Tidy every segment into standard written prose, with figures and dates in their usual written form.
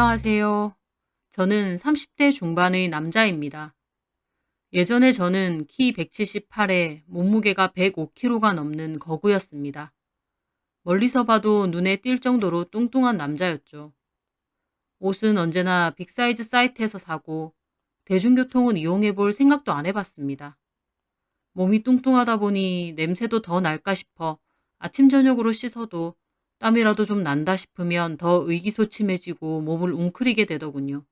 안녕하세요. 저는 30대 중반의 남자입니다. 예전에 저는 키 178에 몸무게가 105kg가 넘는 거구였습니다. 멀리서 봐도 눈에 띌 정도로 뚱뚱한 남자였죠. 옷은 언제나 빅사이즈 사이트에서 사고 대중교통은 이용해 볼 생각도 안 해봤습니다. 몸이 뚱뚱하다 보니 냄새도 더 날까 싶어 아침 저녁으로 씻어도 땀이라도 좀 난다 싶으면 더 의기소침해지고 몸을 웅크리게 되더군요.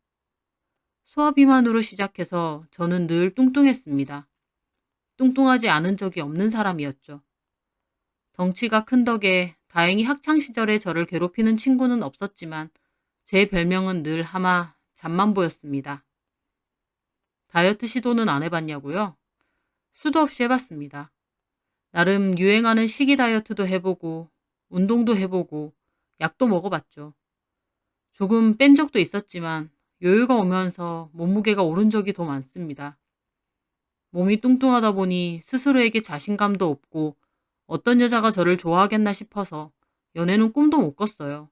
소화비만으로 시작해서 저는 늘 뚱뚱했습니다. 뚱뚱하지 않은 적이 없는 사람이었죠. 덩치가 큰 덕에 다행히 학창시절에 저를 괴롭히는 친구는 없었지만 제 별명은 늘 하마 잠만보였습니다. 다이어트 시도는 안 해봤냐고요? 수도 없이 해봤습니다. 나름 유행하는 식이 다이어트도 해보고 운동도 해보고 약도 먹어봤죠. 조금 뺀 적도 있었지만 여유가 오면서 몸무게가 오른 적이 더 많습니다. 몸이 뚱뚱하다 보니 스스로에게 자신감도 없고 어떤 여자가 저를 좋아하겠나 싶어서 연애는 꿈도 못 꿨어요.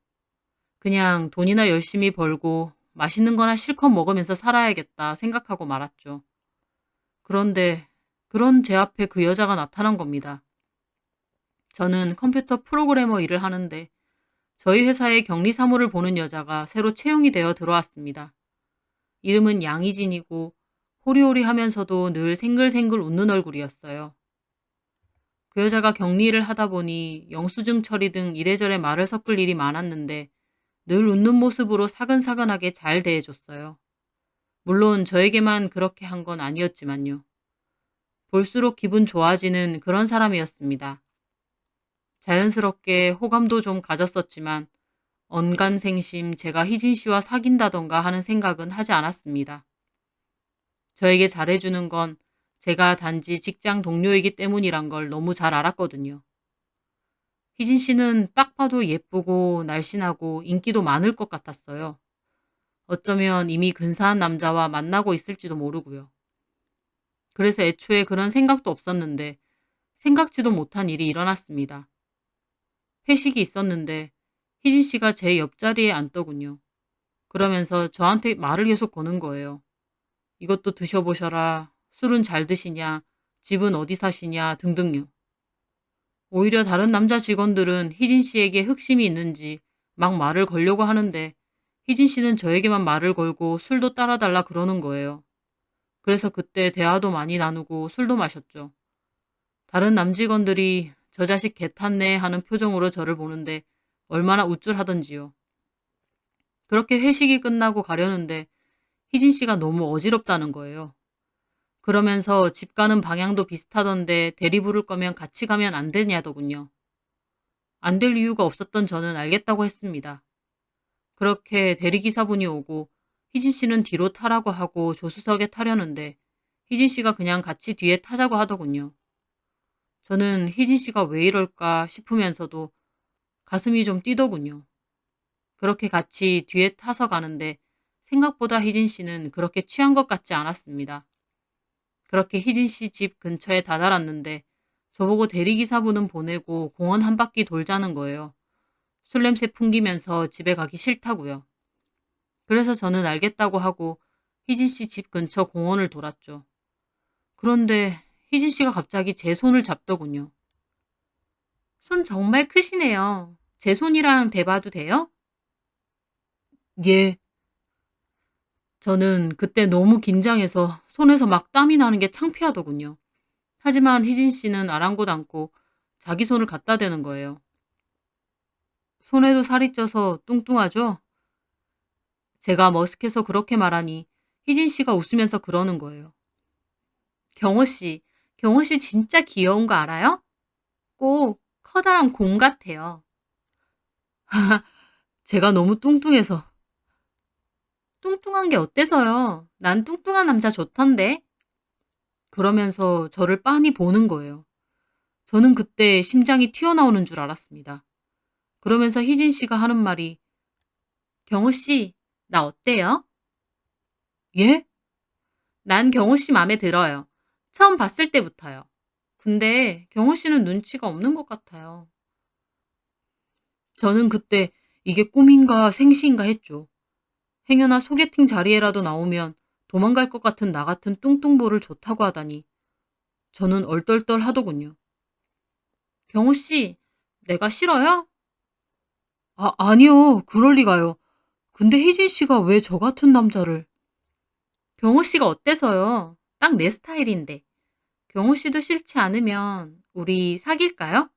그냥 돈이나 열심히 벌고 맛있는 거나 실컷 먹으면서 살아야겠다 생각하고 말았죠. 그런데 그런 제 앞에 그 여자가 나타난 겁니다. 저는 컴퓨터 프로그래머 일을 하는데 저희 회사의 격리 사무를 보는 여자가 새로 채용이 되어 들어왔습니다. 이름은 양희진이고 호리호리하면서도 늘 생글생글 웃는 얼굴이었어요. 그 여자가 격리를 하다 보니 영수증 처리 등 이래저래 말을 섞을 일이 많았는데 늘 웃는 모습으로 사근사근하게 잘 대해줬어요. 물론 저에게만 그렇게 한 건 아니었지만요. 볼수록 기분 좋아지는 그런 사람이었습니다. 자연스럽게 호감도 좀 가졌었지만 언간생심 제가 희진 씨와 사귄다던가 하는 생각은 하지 않았습니다. 저에게 잘해주는 건 제가 단지 직장 동료이기 때문이란 걸 너무 잘 알았거든요. 희진 씨는 딱 봐도 예쁘고 날씬하고 인기도 많을 것 같았어요. 어쩌면 이미 근사한 남자와 만나고 있을지도 모르고요. 그래서 애초에 그런 생각도 없었는데 생각지도 못한 일이 일어났습니다. 회식이 있었는데 희진 씨가 제 옆자리에 앉더군요. 그러면서 저한테 말을 계속 거는 거예요. 이것도 드셔보셔라. 술은 잘 드시냐? 집은 어디 사시냐? 등등요. 오히려 다른 남자 직원들은 희진 씨에게 흑심이 있는지 막 말을 걸려고 하는데 희진 씨는 저에게만 말을 걸고 술도 따라달라 그러는 거예요. 그래서 그때 대화도 많이 나누고 술도 마셨죠. 다른 남직원들이 저 자식 개 탔네 하는 표정으로 저를 보는데 얼마나 우쭐하던지요. 그렇게 회식이 끝나고 가려는데 희진 씨가 너무 어지럽다는 거예요. 그러면서 집 가는 방향도 비슷하던데 대리 부를 거면 같이 가면 안 되냐더군요. 안 될 이유가 없었던 저는 알겠다고 했습니다. 그렇게 대리기사분이 오고 희진 씨는 뒤로 타라고 하고 조수석에 타려는데 희진 씨가 그냥 같이 뒤에 타자고 하더군요. 저는 희진 씨가 왜 이럴까 싶으면서도 가슴이 좀 뛰더군요. 그렇게 같이 뒤에 타서 가는데 생각보다 희진 씨는 그렇게 취한 것 같지 않았습니다. 그렇게 희진 씨 집 근처에 다다랐는데 저보고 대리기사분은 보내고 공원 한 바퀴 돌자는 거예요. 술 냄새 풍기면서 집에 가기 싫다고요. 그래서 저는 알겠다고 하고 희진 씨 집 근처 공원을 돌았죠. 그런데 희진 씨가 갑자기 제 손을 잡더군요. 손 정말 크시네요. 제 손이랑 대봐도 돼요? 예. 저는 그때 너무 긴장해서 손에서 막 땀이 나는 게 창피하더군요. 하지만 희진 씨는 아랑곳 않고 자기 손을 갖다 대는 거예요. 손에도 살이 쪄서 뚱뚱하죠? 제가 머쓱해서 그렇게 말하니 희진 씨가 웃으면서 그러는 거예요. 경호 씨, 경호 씨 진짜 귀여운 거 알아요? 꼭 커다란 공 같아요. 제가 너무 뚱뚱해서. 뚱뚱한 게 어때서요? 난 뚱뚱한 남자 좋던데? 그러면서 저를 빤히 보는 거예요. 저는 그때 심장이 튀어나오는 줄 알았습니다. 그러면서 희진 씨가 하는 말이 경호 씨, 나 어때요? 예? 난 경호 씨 맘에 들어요. 처음 봤을 때부터요. 근데 경호 씨는 눈치가 없는 것 같아요. 저는 그때 이게 꿈인가 생시인가 했죠. 행여나 소개팅 자리에라도 나오면 도망갈 것 같은 나 같은 뚱뚱보를 좋다고 하다니 저는 얼떨떨 하더군요. 경호 씨, 내가 싫어요? 아니요. 그럴 리가요. 근데 희진 씨가 왜 저 같은 남자를. 경호 씨가 어때서요? 딱 내 스타일인데. 경호 씨도 싫지 않으면 우리 사귈까요?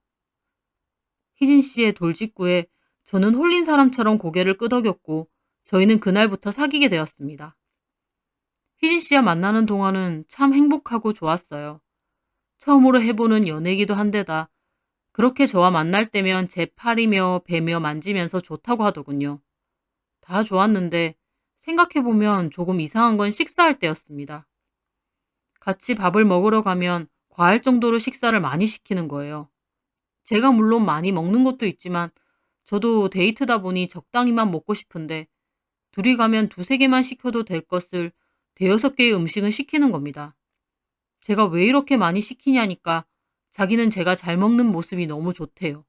희진 씨의 돌직구에 저는 홀린 사람처럼 고개를 끄덕였고 저희는 그날부터 사귀게 되었습니다. 희진 씨와 만나는 동안은 참 행복하고 좋았어요. 처음으로 해보는 연애기도 한데다 그렇게 저와 만날 때면 제 팔이며 배며 만지면서 좋다고 하더군요. 다 좋았는데 생각해보면 조금 이상한 건 식사할 때였습니다. 같이 밥을 먹으러 가면 과할 정도로 식사를 많이 시키는 거예요. 제가 물론 많이 먹는 것도 있지만 저도 데이트다 보니 적당히만 먹고 싶은데 둘이 가면 두세 개만 시켜도 될 것을 대여섯 개의 음식은 시키는 겁니다. 제가 왜 이렇게 많이 시키냐니까 자기는 제가 잘 먹는 모습이 너무 좋대요.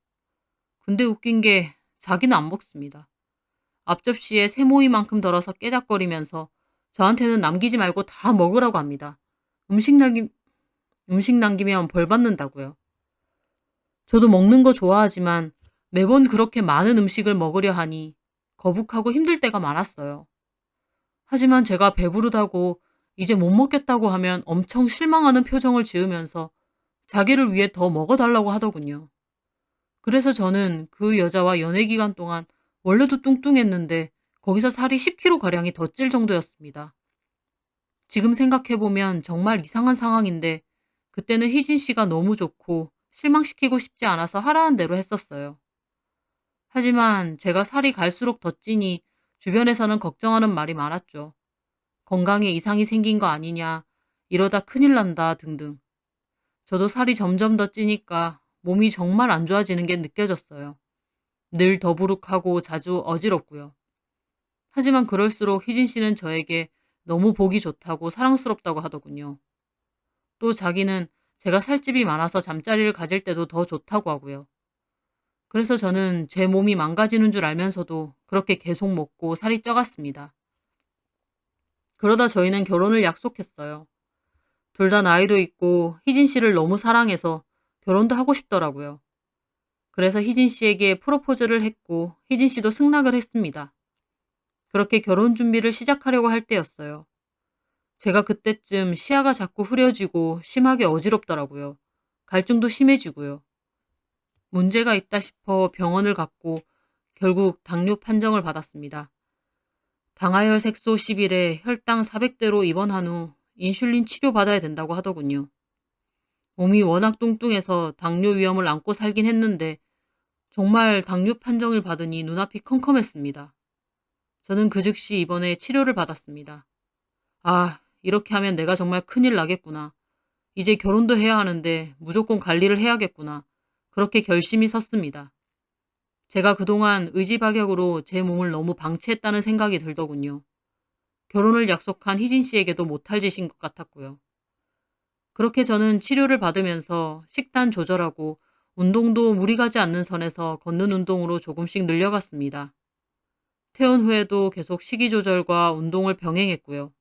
근데 웃긴 게 자기는 안 먹습니다. 앞접시에 새모이만큼 덜어서 깨작거리면서 저한테는 남기지 말고 다 먹으라고 합니다. 음식 남기, 음식 남기면 벌 받는다고요. 저도 먹는 거 좋아하지만 매번 그렇게 많은 음식을 먹으려 하니 거북하고 힘들 때가 많았어요. 하지만 제가 배부르다고 이제 못 먹겠다고 하면 엄청 실망하는 표정을 지으면서 자기를 위해 더 먹어달라고 하더군요. 그래서 저는 그 여자와 연애 기간 동안 원래도 뚱뚱했는데 거기서 살이 10kg가량이 더 찔 정도였습니다. 지금 생각해보면 정말 이상한 상황인데 그때는 희진 씨가 너무 좋고 실망시키고 싶지 않아서 하라는 대로 했었어요. 하지만 제가 살이 갈수록 더 찌니 주변에서는 걱정하는 말이 많았죠. 건강에 이상이 생긴 거 아니냐, 이러다 큰일 난다 등등. 저도 살이 점점 더 찌니까 몸이 정말 안 좋아지는 게 느껴졌어요. 늘 더부룩하고 자주 어지럽고요. 하지만 그럴수록 희진 씨는 저에게 너무 보기 좋다고 사랑스럽다고 하더군요. 또 자기는 제가 살집이 많아서 잠자리를 가질 때도 더 좋다고 하고요. 그래서 저는 제 몸이 망가지는 줄 알면서도 그렇게 계속 먹고 살이 쪄갔습니다. 그러다 저희는 결혼을 약속했어요. 둘 다 나이도 있고 희진 씨를 너무 사랑해서 결혼도 하고 싶더라고요. 그래서 희진 씨에게 프로포즈를 했고 희진 씨도 승낙을 했습니다. 그렇게 결혼 준비를 시작하려고 할 때였어요. 제가 그때쯤 시야가 자꾸 흐려지고 심하게 어지럽더라고요. 갈증도 심해지고요. 문제가 있다 싶어 병원을 갔고 결국 당뇨 판정을 받았습니다. 당하혈 색소 10일에 혈당 400대로 입원한 후 인슐린 치료받아야 된다고 하더군요. 몸이 워낙 뚱뚱해서 당뇨 위험을 안고 살긴 했는데 정말 당뇨 판정을 받으니 눈앞이 컴컴했습니다. 저는 그 즉시 입원해 치료를 받았습니다. 아, 이렇게 하면 내가 정말 큰일 나겠구나. 이제 결혼도 해야 하는데 무조건 관리를 해야겠구나. 그렇게 결심이 섰습니다. 제가 그동안 의지박약으로 제 몸을 너무 방치했다는 생각이 들더군요. 결혼을 약속한 희진 씨에게도 못할 짓인 것 같았고요. 그렇게 저는 치료를 받으면서 식단 조절하고 운동도 무리 가지 않는 선에서 걷는 운동으로 조금씩 늘려갔습니다. 퇴원 후에도 계속 식이 조절과 운동을 병행했고요.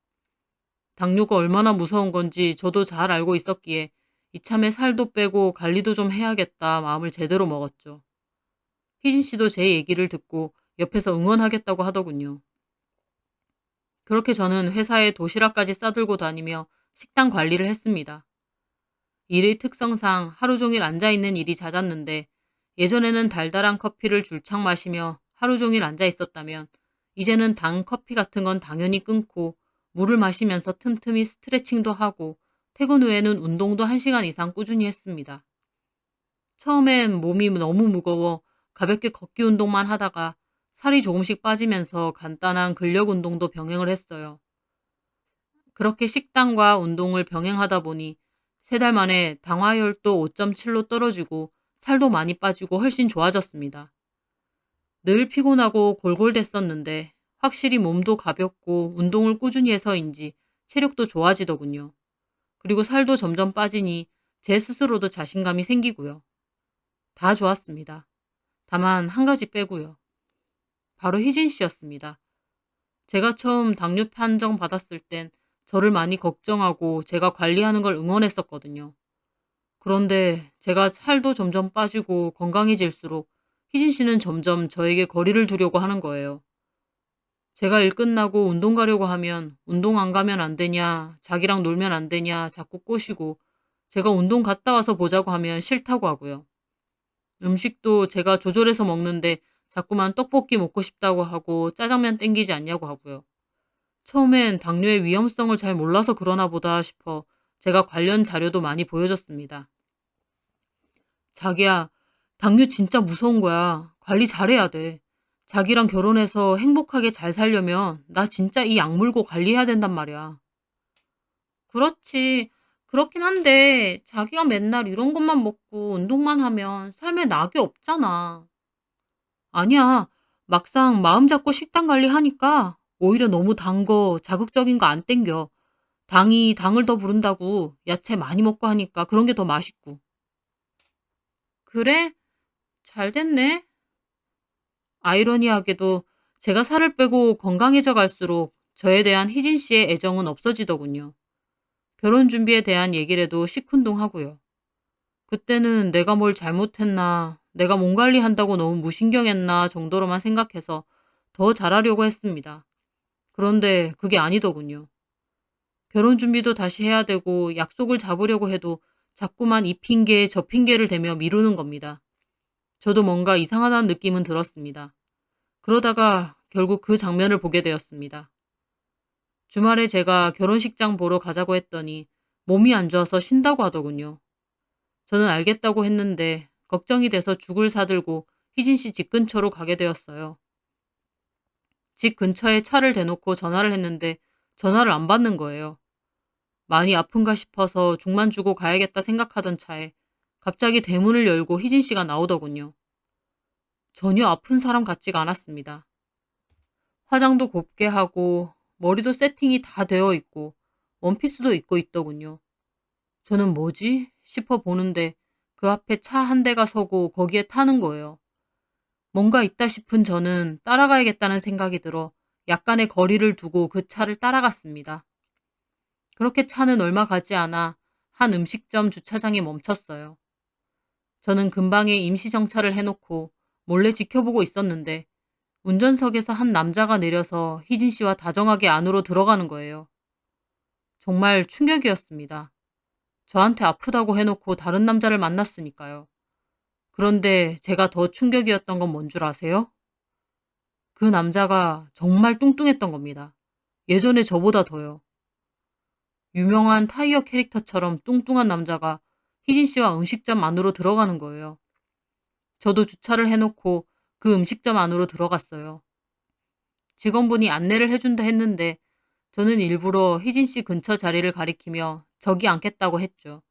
당뇨가 얼마나 무서운 건지 저도 잘 알고 있었기에 이참에 살도 빼고 관리도 좀 해야겠다 마음을 제대로 먹었죠. 희진 씨도 제 얘기를 듣고 옆에서 응원하겠다고 하더군요. 그렇게 저는 회사에 도시락까지 싸들고 다니며 식단 관리를 했습니다. 일의 특성상 하루 종일 앉아있는 일이 잦았는데 예전에는 달달한 커피를 줄창 마시며 하루 종일 앉아 있었다면 이제는 단 커피 같은 건 당연히 끊고 물을 마시면서 틈틈이 스트레칭도 하고 퇴근 후에는 운동도 1시간 이상 꾸준히 했습니다. 처음엔 몸이 너무 무거워 가볍게 걷기 운동만 하다가 살이 조금씩 빠지면서 간단한 근력 운동도 병행을 했어요. 그렇게 식단과 운동을 병행하다 보니 3달 만에 당화혈도 5.7로 떨어지고 살도 많이 빠지고 훨씬 좋아졌습니다. 늘 피곤하고 골골댔었는데 확실히 몸도 가볍고 운동을 꾸준히 해서인지 체력도 좋아지더군요. 그리고 살도 점점 빠지니 제 스스로도 자신감이 생기고요. 다 좋았습니다. 다만 한 가지 빼고요. 바로 희진 씨였습니다. 제가 처음 당뇨 판정 받았을 땐 저를 많이 걱정하고 제가 관리하는 걸 응원했었거든요. 그런데 제가 살도 점점 빠지고 건강해질수록 희진 씨는 점점 저에게 거리를 두려고 하는 거예요. 제가 일 끝나고 운동 가려고 하면 운동 안 가면 안 되냐, 자기랑 놀면 안 되냐 자꾸 꼬시고 제가 운동 갔다 와서 보자고 하면 싫다고 하고요. 음식도 제가 조절해서 먹는데 자꾸만 떡볶이 먹고 싶다고 하고 짜장면 땡기지 않냐고 하고요. 처음엔 당뇨의 위험성을 잘 몰라서 그러나 보다 싶어 제가 관련 자료도 많이 보여줬습니다. 자기야, 당뇨 진짜 무서운 거야. 관리 잘해야 돼. 자기랑 결혼해서 행복하게 잘 살려면 나 진짜 이 약 물고 관리해야 된단 말이야. 그렇지. 그렇긴 한데 자기가 맨날 이런 것만 먹고 운동만 하면 삶에 낙이 없잖아. 아니야. 막상 마음 잡고 식단 관리하니까 오히려 너무 단 거, 자극적인 거 안 땡겨. 당이 당을 더 부른다고 야채 많이 먹고 하니까 그런 게 더 맛있고. 그래? 잘 됐네. 아이러니하게도 제가 살을 빼고 건강해져 갈수록 저에 대한 희진 씨의 애정은 없어지더군요. 결혼 준비에 대한 얘기를 해도 시큰둥하고요. 그때는 내가 뭘 잘못했나, 내가 몸 관리한다고 너무 무신경했나 정도로만 생각해서 더 잘하려고 했습니다. 그런데 그게 아니더군요. 결혼 준비도 다시 해야 되고 약속을 잡으려고 해도 자꾸만 이 핑계 저 핑계를 대며 미루는 겁니다. 저도 뭔가 이상하다는 느낌은 들었습니다. 그러다가 결국 그 장면을 보게 되었습니다. 주말에 제가 결혼식장 보러 가자고 했더니 몸이 안 좋아서 쉰다고 하더군요. 저는 알겠다고 했는데 걱정이 돼서 죽을 사들고 희진 씨 집 근처로 가게 되었어요. 집 근처에 차를 대놓고 전화를 했는데 전화를 안 받는 거예요. 많이 아픈가 싶어서 죽만 주고 가야겠다 생각하던 차에 갑자기 대문을 열고 희진 씨가 나오더군요. 전혀 아픈 사람 같지가 않았습니다. 화장도 곱게 하고 머리도 세팅이 다 되어 있고 원피스도 입고 있더군요. 저는 뭐지? 싶어 보는데 그 앞에 차 한 대가 서고 거기에 타는 거예요. 뭔가 있다 싶은 저는 따라가야겠다는 생각이 들어 약간의 거리를 두고 그 차를 따라갔습니다. 그렇게 차는 얼마 가지 않아 한 음식점 주차장에 멈췄어요. 저는 근방에 임시 정차를 해놓고 몰래 지켜보고 있었는데 운전석에서 한 남자가 내려서 희진 씨와 다정하게 안으로 들어가는 거예요. 정말 충격이었습니다. 저한테 아프다고 해놓고 다른 남자를 만났으니까요. 그런데 제가 더 충격이었던 건 뭔 줄 아세요? 그 남자가 정말 뚱뚱했던 겁니다. 예전에 저보다 더요. 유명한 타이어 캐릭터처럼 뚱뚱한 남자가 희진 씨와 음식점 안으로 들어가는 거예요. 저도 주차를 해놓고 그 음식점 안으로 들어갔어요. 직원분이 안내를 해준다 했는데 저는 일부러 희진 씨 근처 자리를 가리키며 저기 앉겠다고 했죠.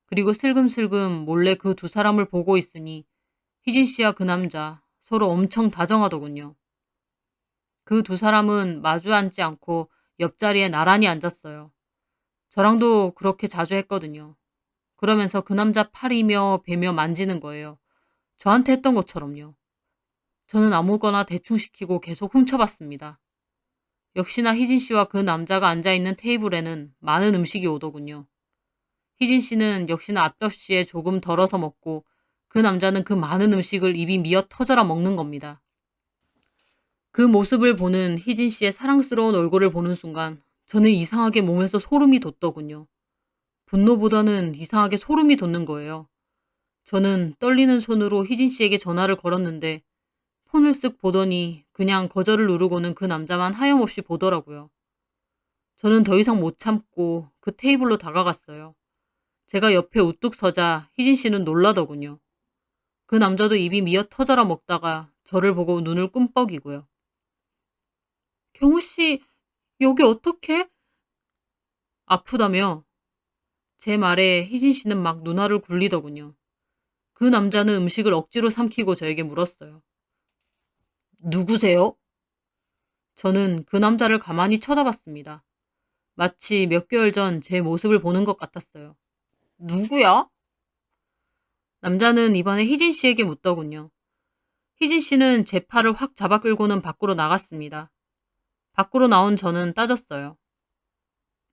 그리고 슬금슬금 몰래 그 두 사람을 보고 있으니 희진 씨와 그 남자 서로 엄청 다정하더군요. 그 두 사람은 마주 앉지 않고 옆자리에 나란히 앉았어요. 저랑도 그렇게 자주 했거든요. 그러면서 그 남자 팔이며 배며 만지는 거예요. 저한테 했던 것처럼요. 저는 아무거나 대충 시키고 계속 훔쳐봤습니다. 역시나 희진 씨와 그 남자가 앉아있는 테이블에는 많은 음식이 오더군요. 희진 씨는 역시나 앞접시에 조금 덜어서 먹고 그 남자는 그 많은 음식을 입이 미어 터져라 먹는 겁니다. 그 모습을 보는 희진 씨의 사랑스러운 얼굴을 보는 순간 저는 이상하게 몸에서 소름이 돋더군요. 분노보다는 이상하게 소름이 돋는 거예요. 저는 떨리는 손으로 희진 씨에게 전화를 걸었는데 폰을 쓱 보더니 그냥 거절을 누르고는 그 남자만 하염없이 보더라고요. 저는 더 이상 못 참고 그 테이블로 다가갔어요. 제가 옆에 우뚝 서자 희진 씨는 놀라더군요. 그 남자도 입이 미어 터져라 먹다가 저를 보고 눈을 꿈뻑이고요. 경우 씨, 여기 어떡해? 아프다며? 제 말에 희진 씨는 막 눈알을 굴리더군요. 그 남자는 음식을 억지로 삼키고 저에게 물었어요. 누구세요? 저는 그 남자를 가만히 쳐다봤습니다. 마치 몇 개월 전 제 모습을 보는 것 같았어요. 누구야? 남자는 이번에 희진 씨에게 묻더군요. 희진 씨는 제 팔을 확 잡아 끌고는 밖으로 나갔습니다. 밖으로 나온 저는 따졌어요.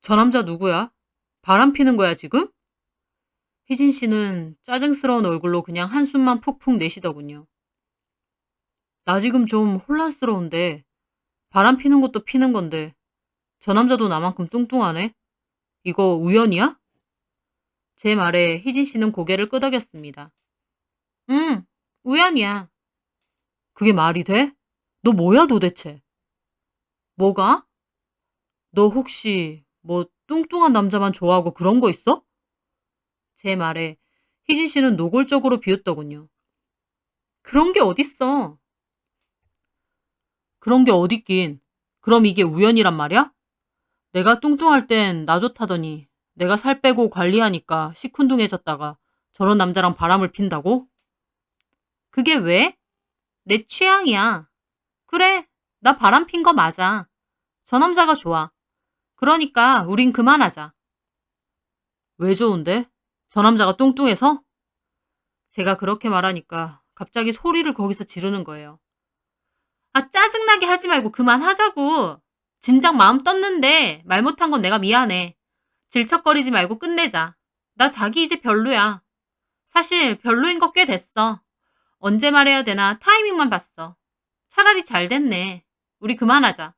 저 남자 누구야? 바람 피는 거야, 지금? 희진 씨는 짜증스러운 얼굴로 그냥 한숨만 푹푹 내쉬더군요. 나 지금 좀 혼란스러운데, 바람 피는 것도 피는 건데, 저 남자도 나만큼 뚱뚱하네? 이거 우연이야? 제 말에 희진 씨는 고개를 끄덕였습니다. 응, 우연이야. 그게 말이 돼? 너 뭐야 도대체? 뭐가? 너 혹시 뭐 뚱뚱한 남자만 좋아하고 그런 거 있어? 제 말에 희진 씨는 노골적으로 비웃더군요. 그런 게 어딨어? 그런 게 어딨긴. 그럼 이게 우연이란 말이야? 내가 뚱뚱할 땐 나 좋다더니 내가 살 빼고 관리하니까 시큰둥해졌다가 저런 남자랑 바람을 핀다고? 그게 왜? 내 취향이야. 그래, 나 바람 핀 거 맞아. 저 남자가 좋아. 그러니까 우린 그만하자. 왜 좋은데? 저 남자가 뚱뚱해서? 제가 그렇게 말하니까 갑자기 소리를 거기서 지르는 거예요. 아, 짜증나게 하지 말고 그만하자고. 진작 마음 떴는데 말 못한 건 내가 미안해. 질척거리지 말고 끝내자. 나 자기 이제 별로야. 사실 별로인 거 꽤 됐어. 언제 말해야 되나 타이밍만 봤어. 차라리 잘 됐네. 우리 그만하자.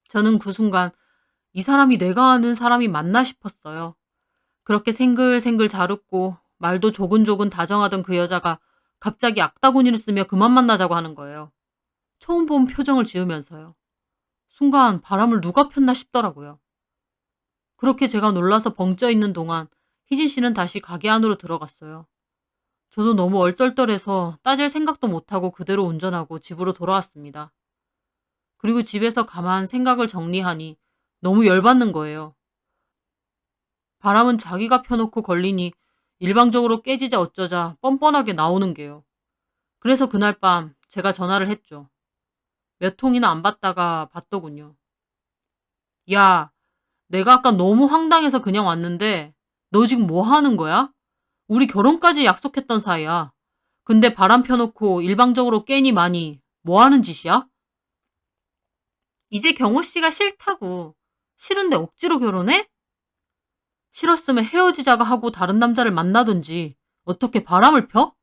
저는 그 순간 이 사람이 내가 아는 사람이 맞나 싶었어요. 그렇게 생글생글 잘 웃고 말도 조근조근 다정하던 그 여자가 갑자기 악다구니를 쓰며 그만 만나자고 하는 거예요. 처음 본 표정을 지으면서요. 순간 바람을 누가 폈나 싶더라고요. 그렇게 제가 놀라서 벙쪄 있는 동안 희진 씨는 다시 가게 안으로 들어갔어요. 저도 너무 얼떨떨해서 따질 생각도 못하고 그대로 운전하고 집으로 돌아왔습니다. 그리고 집에서 가만 생각을 정리하니 너무 열받는 거예요. 바람은 자기가 펴놓고 걸리니 일방적으로 깨지자 어쩌자 뻔뻔하게 나오는 게요. 그래서 그날 밤 제가 전화를 했죠. 몇 통이나 안 받다가 받더군요. 야, 내가 아까 너무 황당해서 그냥 왔는데 너 지금 뭐 하는 거야? 우리 결혼까지 약속했던 사이야. 근데 바람 펴놓고 일방적으로 깨니 많이 뭐 하는 짓이야? 이제 경호 씨가 싫다고. 싫은데 억지로 결혼해? 싫었으면 헤어지자가 하고 다른 남자를 만나든지 어떻게 바람을 펴?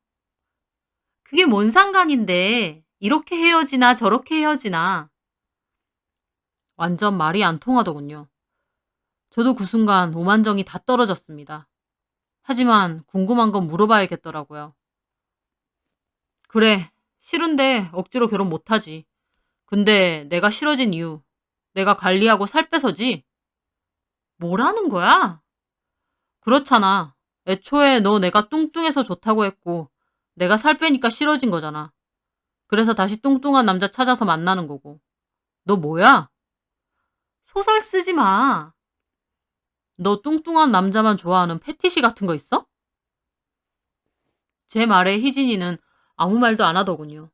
그게 뭔 상관인데 이렇게 헤어지나 저렇게 헤어지나. 완전 말이 안 통하더군요. 저도 그 순간 오만정이 다 떨어졌습니다. 하지만 궁금한 건 물어봐야겠더라고요. 그래, 싫은데 억지로 결혼 못하지. 근데 내가 싫어진 이유, 내가 관리하고 살 빼서지? 뭐라는 거야? 그렇잖아. 애초에 너 내가 뚱뚱해서 좋다고 했고, 내가 살 빼니까 싫어진 거잖아. 그래서 다시 뚱뚱한 남자 찾아서 만나는 거고. 너 뭐야? 소설 쓰지 마. 너 뚱뚱한 남자만 좋아하는 패티시 같은 거 있어? 제 말에 희진이는 아무 말도 안 하더군요.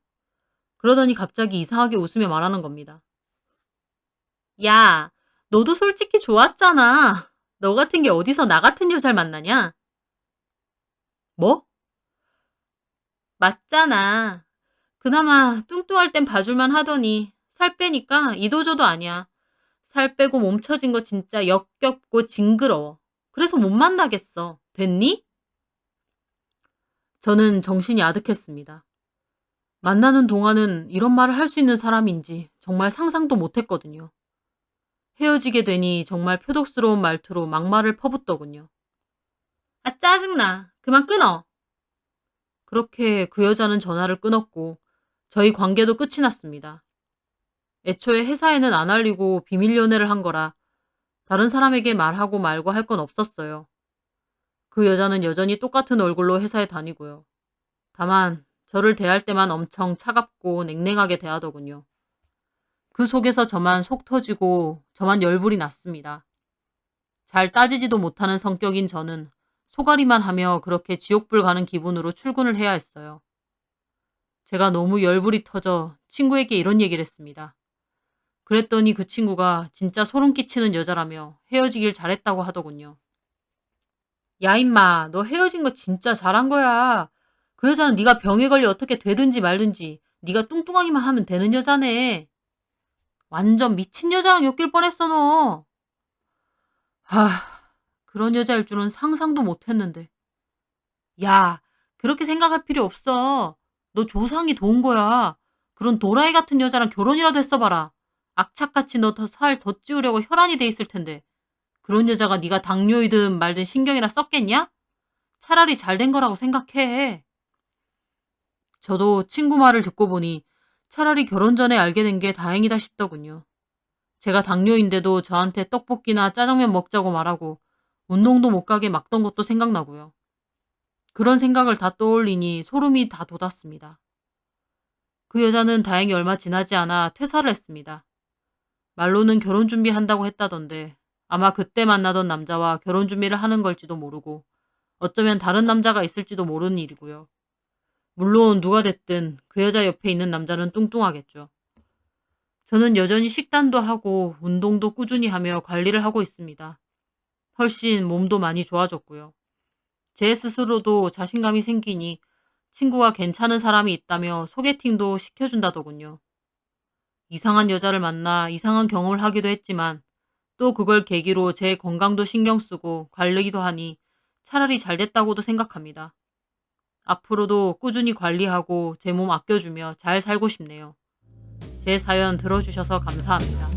그러더니 갑자기 이상하게 웃으며 말하는 겁니다. 야, 너도 솔직히 좋았잖아. 너 같은 게 어디서 나 같은 여자를 만나냐? 뭐? 맞잖아. 그나마 뚱뚱할 땐 봐줄만 하더니 살 빼니까 이도저도 아니야. 살 빼고 몸처진 거 진짜 역겹고 징그러워. 그래서 못 만나겠어. 됐니? 저는 정신이 아득했습니다. 만나는 동안은 이런 말을 할 수 있는 사람인지 정말 상상도 못했거든요. 헤어지게 되니 정말 표독스러운 말투로 막말을 퍼붓더군요. 아, 짜증나. 그만 끊어. 그렇게 그 여자는 전화를 끊었고 저희 관계도 끝이 났습니다. 애초에 회사에는 안 알리고 비밀 연애를 한 거라 다른 사람에게 말하고 말고 할 건 없었어요. 그 여자는 여전히 똑같은 얼굴로 회사에 다니고요. 다만 저를 대할 때만 엄청 차갑고 냉랭하게 대하더군요. 그 속에서 저만 속 터지고 저만 열불이 났습니다. 잘 따지지도 못하는 성격인 저는 소가리만 하며 그렇게 지옥불 가는 기분으로 출근을 해야 했어요. 제가 너무 열불이 터져 친구에게 이런 얘기를 했습니다. 그랬더니 그 친구가 진짜 소름 끼치는 여자라며 헤어지길 잘했다고 하더군요. 야 임마, 너 헤어진 거 진짜 잘한 거야. 그 여자는 네가 병에 걸려 어떻게 되든지 말든지 네가 뚱뚱하기만 하면 되는 여자네. 완전 미친 여자랑 엮일 뻔했어, 너. 하, 그런 여자일 줄은 상상도 못 했는데. 야, 그렇게 생각할 필요 없어. 너 조상이 도운 거야. 그런 도라이 같은 여자랑 결혼이라도 했어봐라. 악착같이 너 더 살 더 찌우려고 혈안이 돼 있을 텐데. 그런 여자가 네가 당뇨이든 말든 신경이나 썼겠냐? 차라리 잘 된 거라고 생각해. 저도 친구 말을 듣고 보니 차라리 결혼 전에 알게 된 게 다행이다 싶더군요. 제가 당뇨인데도 저한테 떡볶이나 짜장면 먹자고 말하고 운동도 못 가게 막던 것도 생각나고요. 그런 생각을 다 떠올리니 소름이 다 돋았습니다. 그 여자는 다행히 얼마 지나지 않아 퇴사를 했습니다. 말로는 결혼 준비한다고 했다던데 아마 그때 만나던 남자와 결혼 준비를 하는 걸지도 모르고 어쩌면 다른 남자가 있을지도 모르는 일이고요. 물론 누가 됐든 그 여자 옆에 있는 남자는 뚱뚱하겠죠. 저는 여전히 식단도 하고 운동도 꾸준히 하며 관리를 하고 있습니다. 훨씬 몸도 많이 좋아졌고요. 제 스스로도 자신감이 생기니 친구가 괜찮은 사람이 있다며 소개팅도 시켜준다더군요. 이상한 여자를 만나 이상한 경험을 하기도 했지만 또 그걸 계기로 제 건강도 신경 쓰고 관리도 하니 차라리 잘 됐다고도 생각합니다. 앞으로도 꾸준히 관리하고 제 몸 아껴주며 잘 살고 싶네요. 제 사연 들어주셔서 감사합니다.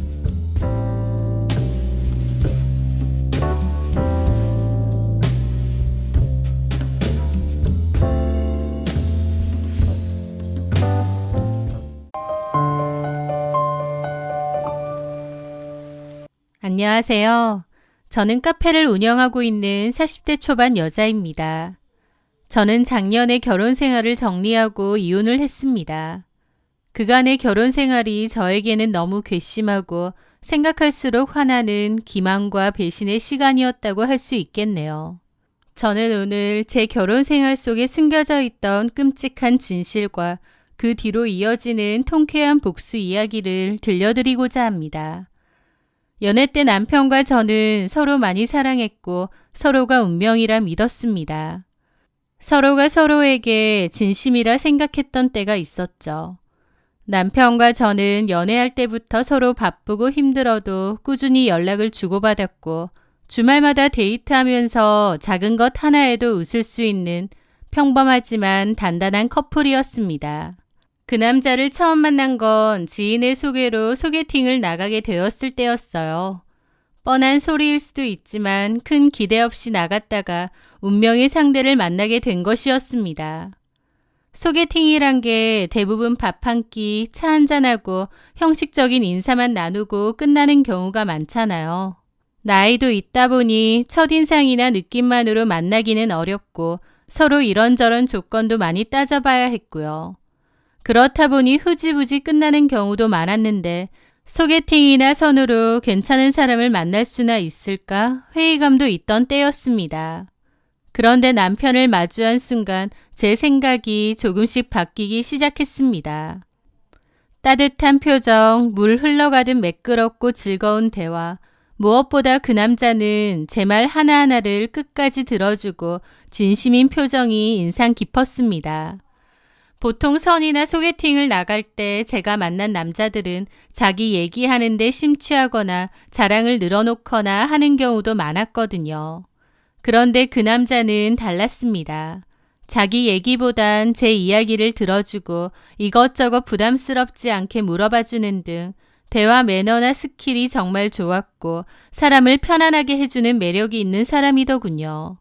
안녕하세요. 저는 카페를 운영하고 있는 40대 초반 여자입니다. 저는 작년에 결혼 생활을 정리하고 이혼을 했습니다. 그간의 결혼 생활이 저에게는 너무 괘씸하고 생각할수록 화나는 기만과 배신의 시간이었다고 할 수 있겠네요. 저는 오늘 제 결혼 생활 속에 숨겨져 있던 끔찍한 진실과 그 뒤로 이어지는 통쾌한 복수 이야기를 들려드리고자 합니다. 연애 때 남편과 저는 서로 많이 사랑했고 서로가 운명이라 믿었습니다. 서로가 서로에게 진심이라 생각했던 때가 있었죠. 남편과 저는 연애할 때부터 서로 바쁘고 힘들어도 꾸준히 연락을 주고받았고 주말마다 데이트하면서 작은 것 하나에도 웃을 수 있는 평범하지만 단단한 커플이었습니다. 그 남자를 처음 만난 건 지인의 소개로 소개팅을 나가게 되었을 때였어요. 뻔한 소리일 수도 있지만 큰 기대 없이 나갔다가 운명의 상대를 만나게 된 것이었습니다. 소개팅이란 게 대부분 밥 한 끼, 차 한잔하고 형식적인 인사만 나누고 끝나는 경우가 많잖아요. 나이도 있다 보니 첫인상이나 느낌만으로 만나기는 어렵고 서로 이런저런 조건도 많이 따져봐야 했고요. 그렇다 보니 흐지부지 끝나는 경우도 많았는데 소개팅이나 선으로 괜찮은 사람을 만날 수나 있을까 회의감도 있던 때였습니다. 그런데 남편을 마주한 순간 제 생각이 조금씩 바뀌기 시작했습니다. 따뜻한 표정, 물 흘러가듯 매끄럽고 즐거운 대화, 무엇보다 그 남자는 제 말 하나하나를 끝까지 들어주고 진심인 표정이 인상 깊었습니다. 보통 선이나 소개팅을 나갈 때 제가 만난 남자들은 자기 얘기하는데 심취하거나 자랑을 늘어놓거나 하는 경우도 많았거든요. 그런데 그 남자는 달랐습니다. 자기 얘기보단 제 이야기를 들어주고 이것저것 부담스럽지 않게 물어봐주는 등 대화 매너나 스킬이 정말 좋았고 사람을 편안하게 해주는 매력이 있는 사람이더군요.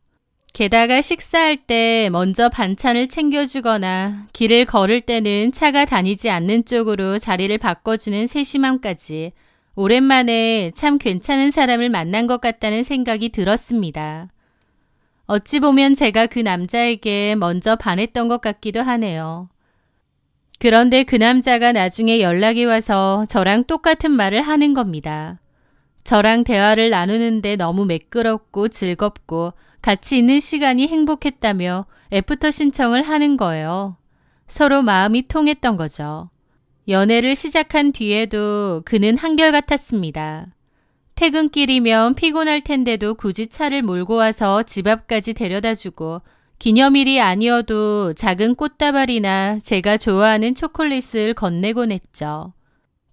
게다가 식사할 때 먼저 반찬을 챙겨주거나 길을 걸을 때는 차가 다니지 않는 쪽으로 자리를 바꿔주는 세심함까지 오랜만에 참 괜찮은 사람을 만난 것 같다는 생각이 들었습니다. 어찌 보면 제가 그 남자에게 먼저 반했던 것 같기도 하네요. 그런데 그 남자가 나중에 연락이 와서 저랑 똑같은 말을 하는 겁니다. 저랑 대화를 나누는데 너무 매끄럽고 즐겁고 같이 있는 시간이 행복했다며 애프터 신청을 하는 거예요. 서로 마음이 통했던 거죠. 연애를 시작한 뒤에도 그는 한결같았습니다. 퇴근길이면 피곤할 텐데도 굳이 차를 몰고 와서 집 앞까지 데려다주고 기념일이 아니어도 작은 꽃다발이나 제가 좋아하는 초콜릿을 건네곤 했죠.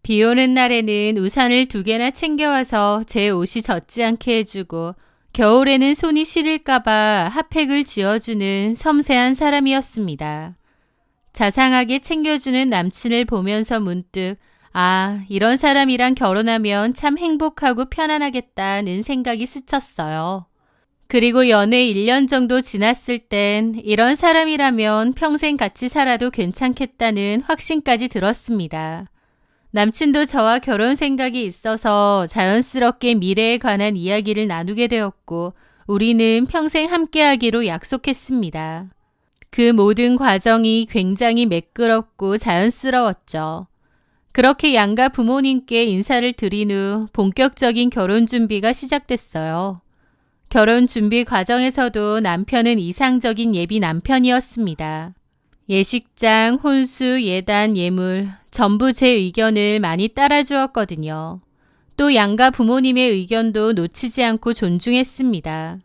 비 오는 날에는 우산을 2개나 챙겨와서 제 옷이 젖지 않게 해주고 겨울에는 손이 시릴까봐 핫팩을 지어주는 섬세한 사람이었습니다. 자상하게 챙겨주는 남친을 보면서 문득 이런 사람이랑 결혼하면 참 행복하고 편안하겠다는 생각이 스쳤어요. 그리고 연애 1년 정도 지났을 땐 이런 사람이라면 평생 같이 살아도 괜찮겠다는 확신까지 들었습니다. 남친도 저와 결혼 생각이 있어서 자연스럽게 미래에 관한 이야기를 나누게 되었고 우리는 평생 함께하기로 약속했습니다. 그 모든 과정이 굉장히 매끄럽고 자연스러웠죠. 그렇게 양가 부모님께 인사를 드린 후 본격적인 결혼 준비가 시작됐어요. 결혼 준비 과정에서도 남편은 이상적인 예비 남편이었습니다. 예식장, 혼수, 예단, 예물 전부 제 의견을 많이 따라주었거든요. 또 양가 부모님의 의견도 놓치지 않고 존중했습니다.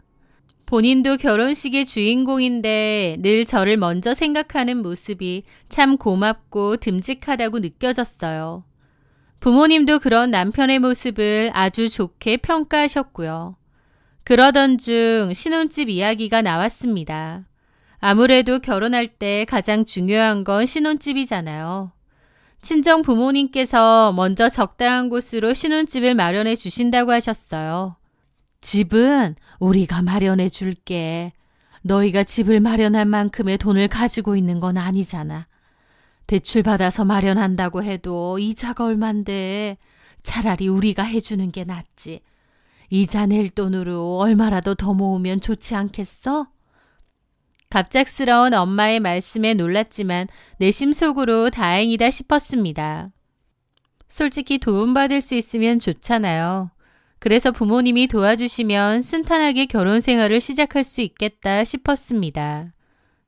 본인도 결혼식의 주인공인데 늘 저를 먼저 생각하는 모습이 참 고맙고 듬직하다고 느껴졌어요. 부모님도 그런 남편의 모습을 아주 좋게 평가하셨고요. 그러던 중 신혼집 이야기가 나왔습니다. 아무래도 결혼할 때 가장 중요한 건 신혼집이잖아요. 친정 부모님께서 먼저 적당한 곳으로 신혼집을 마련해 주신다고 하셨어요. 집은 우리가 마련해 줄게. 너희가 집을 마련할 만큼의 돈을 가지고 있는 건 아니잖아. 대출 받아서 마련한다고 해도 이자가 얼만데 차라리 우리가 해주는 게 낫지. 이자 낼 돈으로 얼마라도 더 모으면 좋지 않겠어? 갑작스러운 엄마의 말씀에 놀랐지만 내심 속으로 다행이다 싶었습니다. 솔직히 도움받을 수 있으면 좋잖아요. 그래서 부모님이 도와주시면 순탄하게 결혼 생활을 시작할 수 있겠다 싶었습니다.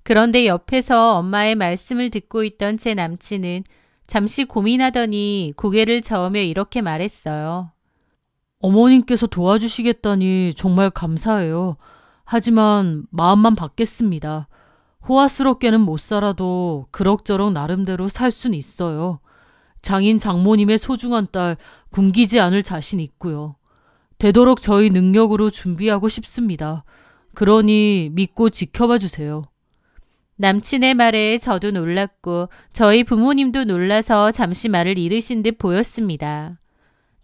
그런데 옆에서 엄마의 말씀을 듣고 있던 제 남친은 잠시 고민하더니 고개를 저으며 이렇게 말했어요. 어머님께서 도와주시겠다니 정말 감사해요. 하지만 마음만 받겠습니다. 호화스럽게는 못 살아도 그럭저럭 나름대로 살 순 있어요. 장인 장모님의 소중한 딸 굶기지 않을 자신 있고요. 되도록 저희 능력으로 준비하고 싶습니다. 그러니 믿고 지켜봐 주세요. 남친의 말에 저도 놀랐고 저희 부모님도 놀라서 잠시 말을 잃으신 듯 보였습니다.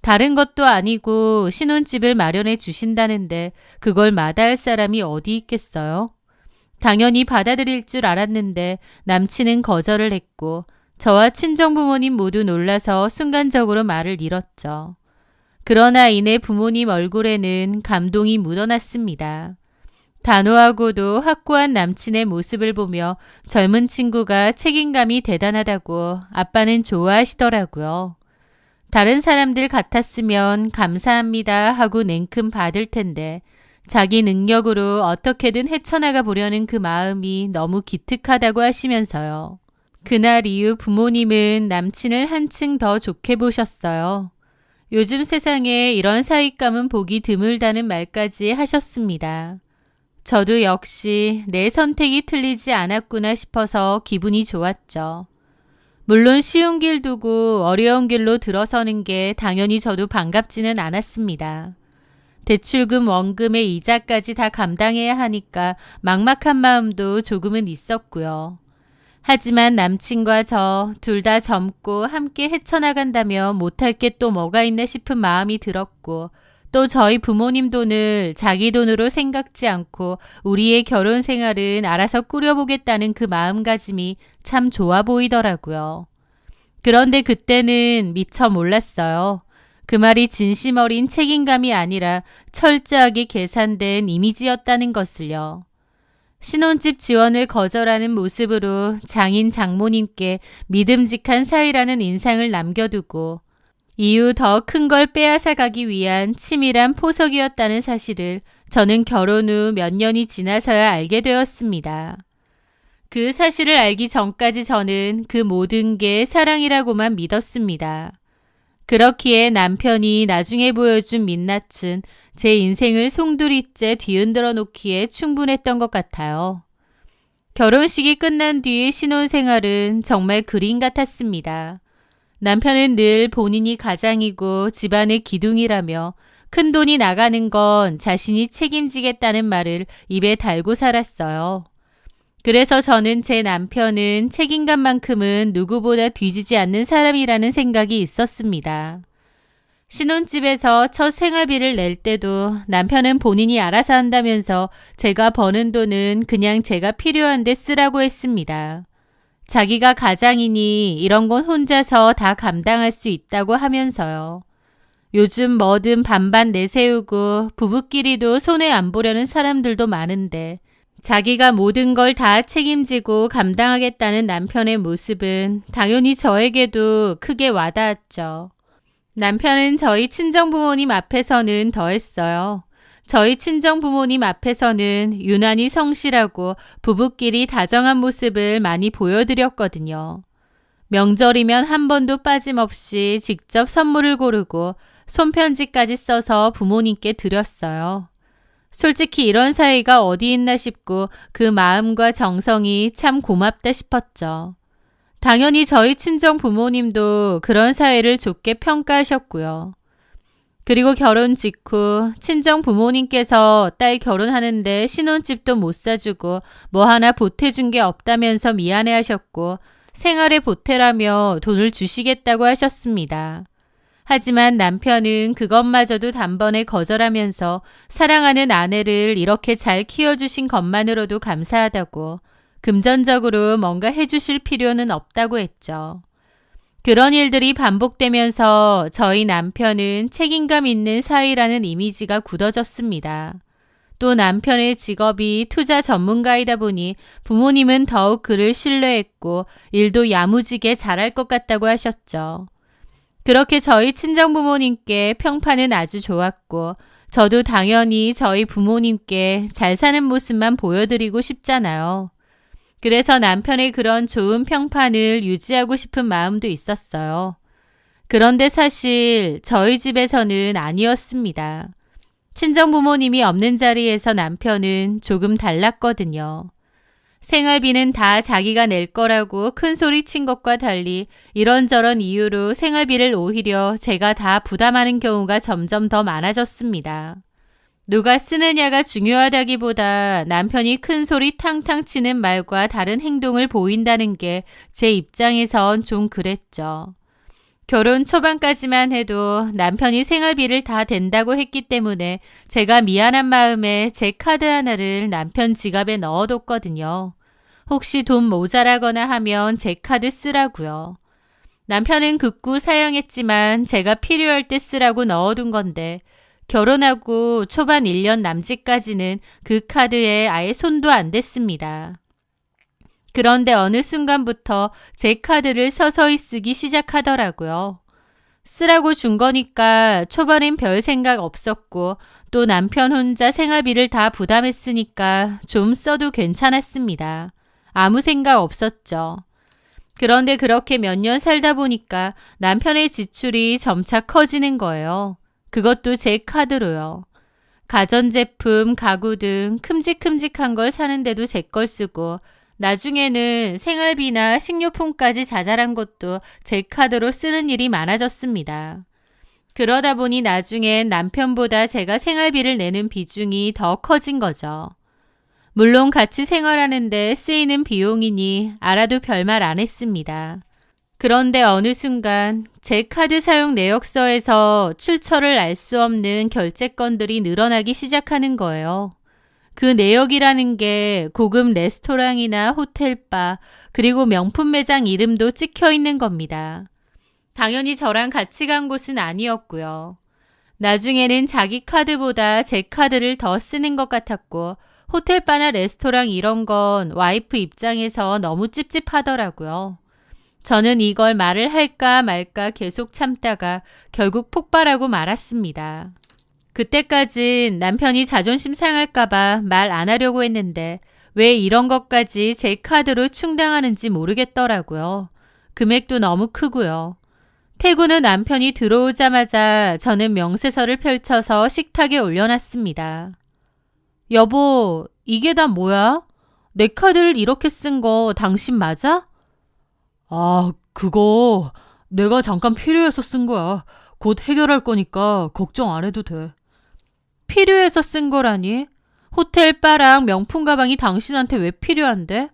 다른 것도 아니고 신혼집을 마련해 주신다는데 그걸 마다할 사람이 어디 있겠어요? 당연히 받아들일 줄 알았는데 남친은 거절을 했고 저와 친정부모님 모두 놀라서 순간적으로 말을 잃었죠. 그러나 이내 부모님 얼굴에는 감동이 묻어났습니다. 단호하고도 확고한 남친의 모습을 보며 젊은 친구가 책임감이 대단하다고 아빠는 좋아하시더라고요. 다른 사람들 같았으면 감사합니다 하고 냉큼 받을 텐데 자기 능력으로 어떻게든 헤쳐나가 보려는 그 마음이 너무 기특하다고 하시면서요. 그날 이후 부모님은 남친을 한층 더 좋게 보셨어요. 요즘 세상에 이런 사윗감은 보기 드물다는 말까지 하셨습니다. 저도 역시 내 선택이 틀리지 않았구나 싶어서 기분이 좋았죠. 물론 쉬운 길 두고 어려운 길로 들어서는 게 당연히 저도 반갑지는 않았습니다. 대출금, 원금의 이자까지 다 감당해야 하니까 막막한 마음도 조금은 있었고요. 하지만 남친과 저 둘 다 젊고 함께 헤쳐나간다면 못할 게 또 뭐가 있나 싶은 마음이 들었고 또 저희 부모님 돈을 자기 돈으로 생각지 않고 우리의 결혼 생활은 알아서 꾸려보겠다는 그 마음가짐이 참 좋아 보이더라고요. 그런데 그때는 미처 몰랐어요. 그 말이 진심 어린 책임감이 아니라 철저하게 계산된 이미지였다는 것을요. 신혼집 지원을 거절하는 모습으로 장인 장모님께 믿음직한 사위라는 인상을 남겨두고 이후 더 큰 걸 빼앗아 가기 위한 치밀한 포석이었다는 사실을 저는 결혼 후 몇 년이 지나서야 알게 되었습니다. 그 사실을 알기 전까지 저는 그 모든 게 사랑이라고만 믿었습니다. 그렇기에 남편이 나중에 보여준 민낯은 제 인생을 송두리째 뒤흔들어 놓기에 충분했던 것 같아요. 결혼식이 끝난 뒤의 신혼생활은 정말 그림 같았습니다. 남편은 늘 본인이 가장이고 집안의 기둥이라며 큰 돈이 나가는 건 자신이 책임지겠다는 말을 입에 달고 살았어요. 그래서 저는 제 남편은 책임감만큼은 누구보다 뒤지지 않는 사람이라는 생각이 있었습니다. 신혼집에서 첫 생활비를 낼 때도 남편은 본인이 알아서 한다면서 제가 버는 돈은 그냥 제가 필요한 데 쓰라고 했습니다. 자기가 가장이니 이런 건 혼자서 다 감당할 수 있다고 하면서요. 요즘 뭐든 반반 내세우고 부부끼리도 손해 안 보려는 사람들도 많은데 자기가 모든 걸 다 책임지고 감당하겠다는 남편의 모습은 당연히 저에게도 크게 와닿았죠. 남편은 저희 친정부모님 앞에서는 더했어요. 저희 친정부모님 앞에서는 유난히 성실하고 부부끼리 다정한 모습을 많이 보여드렸거든요. 명절이면 한 번도 빠짐없이 직접 선물을 고르고 손편지까지 써서 부모님께 드렸어요. 솔직히 이런 사이가 어디 있나 싶고 그 마음과 정성이 참 고맙다 싶었죠. 당연히 저희 친정 부모님도 그런 사회를 좋게 평가하셨고요. 그리고 결혼 직후 친정 부모님께서 딸 결혼하는데 신혼집도 못 사주고 뭐 하나 보태준 게 없다면서 미안해하셨고 생활에 보태라며 돈을 주시겠다고 하셨습니다. 하지만 남편은 그것마저도 단번에 거절하면서 사랑하는 아내를 이렇게 잘 키워주신 것만으로도 감사하다고 금전적으로 뭔가 해주실 필요는 없다고 했죠. 그런 일들이 반복되면서 저희 남편은 책임감 있는 사위라는 이미지가 굳어졌습니다. 또 남편의 직업이 투자 전문가이다 보니 부모님은 더욱 그를 신뢰했고 일도 야무지게 잘할 것 같다고 하셨죠. 그렇게 저희 친정부모님께 평판은 아주 좋았고 저도 당연히 저희 부모님께 잘 사는 모습만 보여드리고 싶잖아요. 그래서 남편의 그런 좋은 평판을 유지하고 싶은 마음도 있었어요. 그런데 사실 저희 집에서는 아니었습니다. 친정부모님이 없는 자리에서 남편은 조금 달랐거든요. 생활비는 다 자기가 낼 거라고 큰 소리 친 것과 달리 이런저런 이유로 생활비를 오히려 제가 다 부담하는 경우가 점점 더 많아졌습니다. 누가 쓰느냐가 중요하다기보다 남편이 큰 소리 탕탕 치는 말과 다른 행동을 보인다는 게 제 입장에선 좀 그랬죠. 결혼 초반까지만 해도 남편이 생활비를 다 댄다고 했기 때문에 제가 미안한 마음에 제 카드 하나를 남편 지갑에 넣어뒀거든요. 혹시 돈 모자라거나 하면 제 카드 쓰라고요. 남편은 극구 사양했지만 제가 필요할 때 쓰라고 넣어둔 건데 결혼하고 초반 1년 남짓까지는 그 카드에 아예 손도 안 댔습니다. 그런데 어느 순간부터 제 카드를 서서히 쓰기 시작하더라고요. 쓰라고 준 거니까 초반엔 별 생각 없었고 또 남편 혼자 생활비를 다 부담했으니까 좀 써도 괜찮았습니다. 아무 생각 없었죠. 그런데 그렇게 몇 년 살다 보니까 남편의 지출이 점차 커지는 거예요. 그것도 제 카드로요. 가전제품, 가구 등 큼직큼직한 걸 사는데도 제 걸 쓰고 나중에는 생활비나 식료품까지 자잘한 것도 제 카드로 쓰는 일이 많아졌습니다. 그러다 보니 나중엔 남편보다 제가 생활비를 내는 비중이 더 커진 거죠. 물론 같이 생활하는데 쓰이는 비용이니 알아도 별말 안 했습니다. 그런데 어느 순간 제 카드 사용 내역서에서 출처를 알 수 없는 결제건들이 늘어나기 시작하는 거예요. 그 내역이라는 게 고급 레스토랑이나 호텔바 그리고 명품 매장 이름도 찍혀 있는 겁니다. 당연히 저랑 같이 간 곳은 아니었고요. 나중에는 자기 카드보다 제 카드를 더 쓰는 것 같았고 호텔바나 레스토랑 이런 건 와이프 입장에서 너무 찝찝하더라고요. 저는 이걸 말을 할까 말까 계속 참다가 결국 폭발하고 말았습니다. 그때까진 남편이 자존심 상할까봐 말 안 하려고 했는데 왜 이런 것까지 제 카드로 충당하는지 모르겠더라고요. 금액도 너무 크고요. 퇴근 후 남편이 들어오자마자 저는 명세서를 펼쳐서 식탁에 올려놨습니다. 여보, 이게 다 뭐야? 내 카드를 이렇게 쓴 거 당신 맞아? 아, 그거 내가 잠깐 필요해서 쓴 거야. 곧 해결할 거니까 걱정 안 해도 돼. 필요해서 쓴 거라니? 호텔 바랑 명품 가방이 당신한테 왜 필요한데?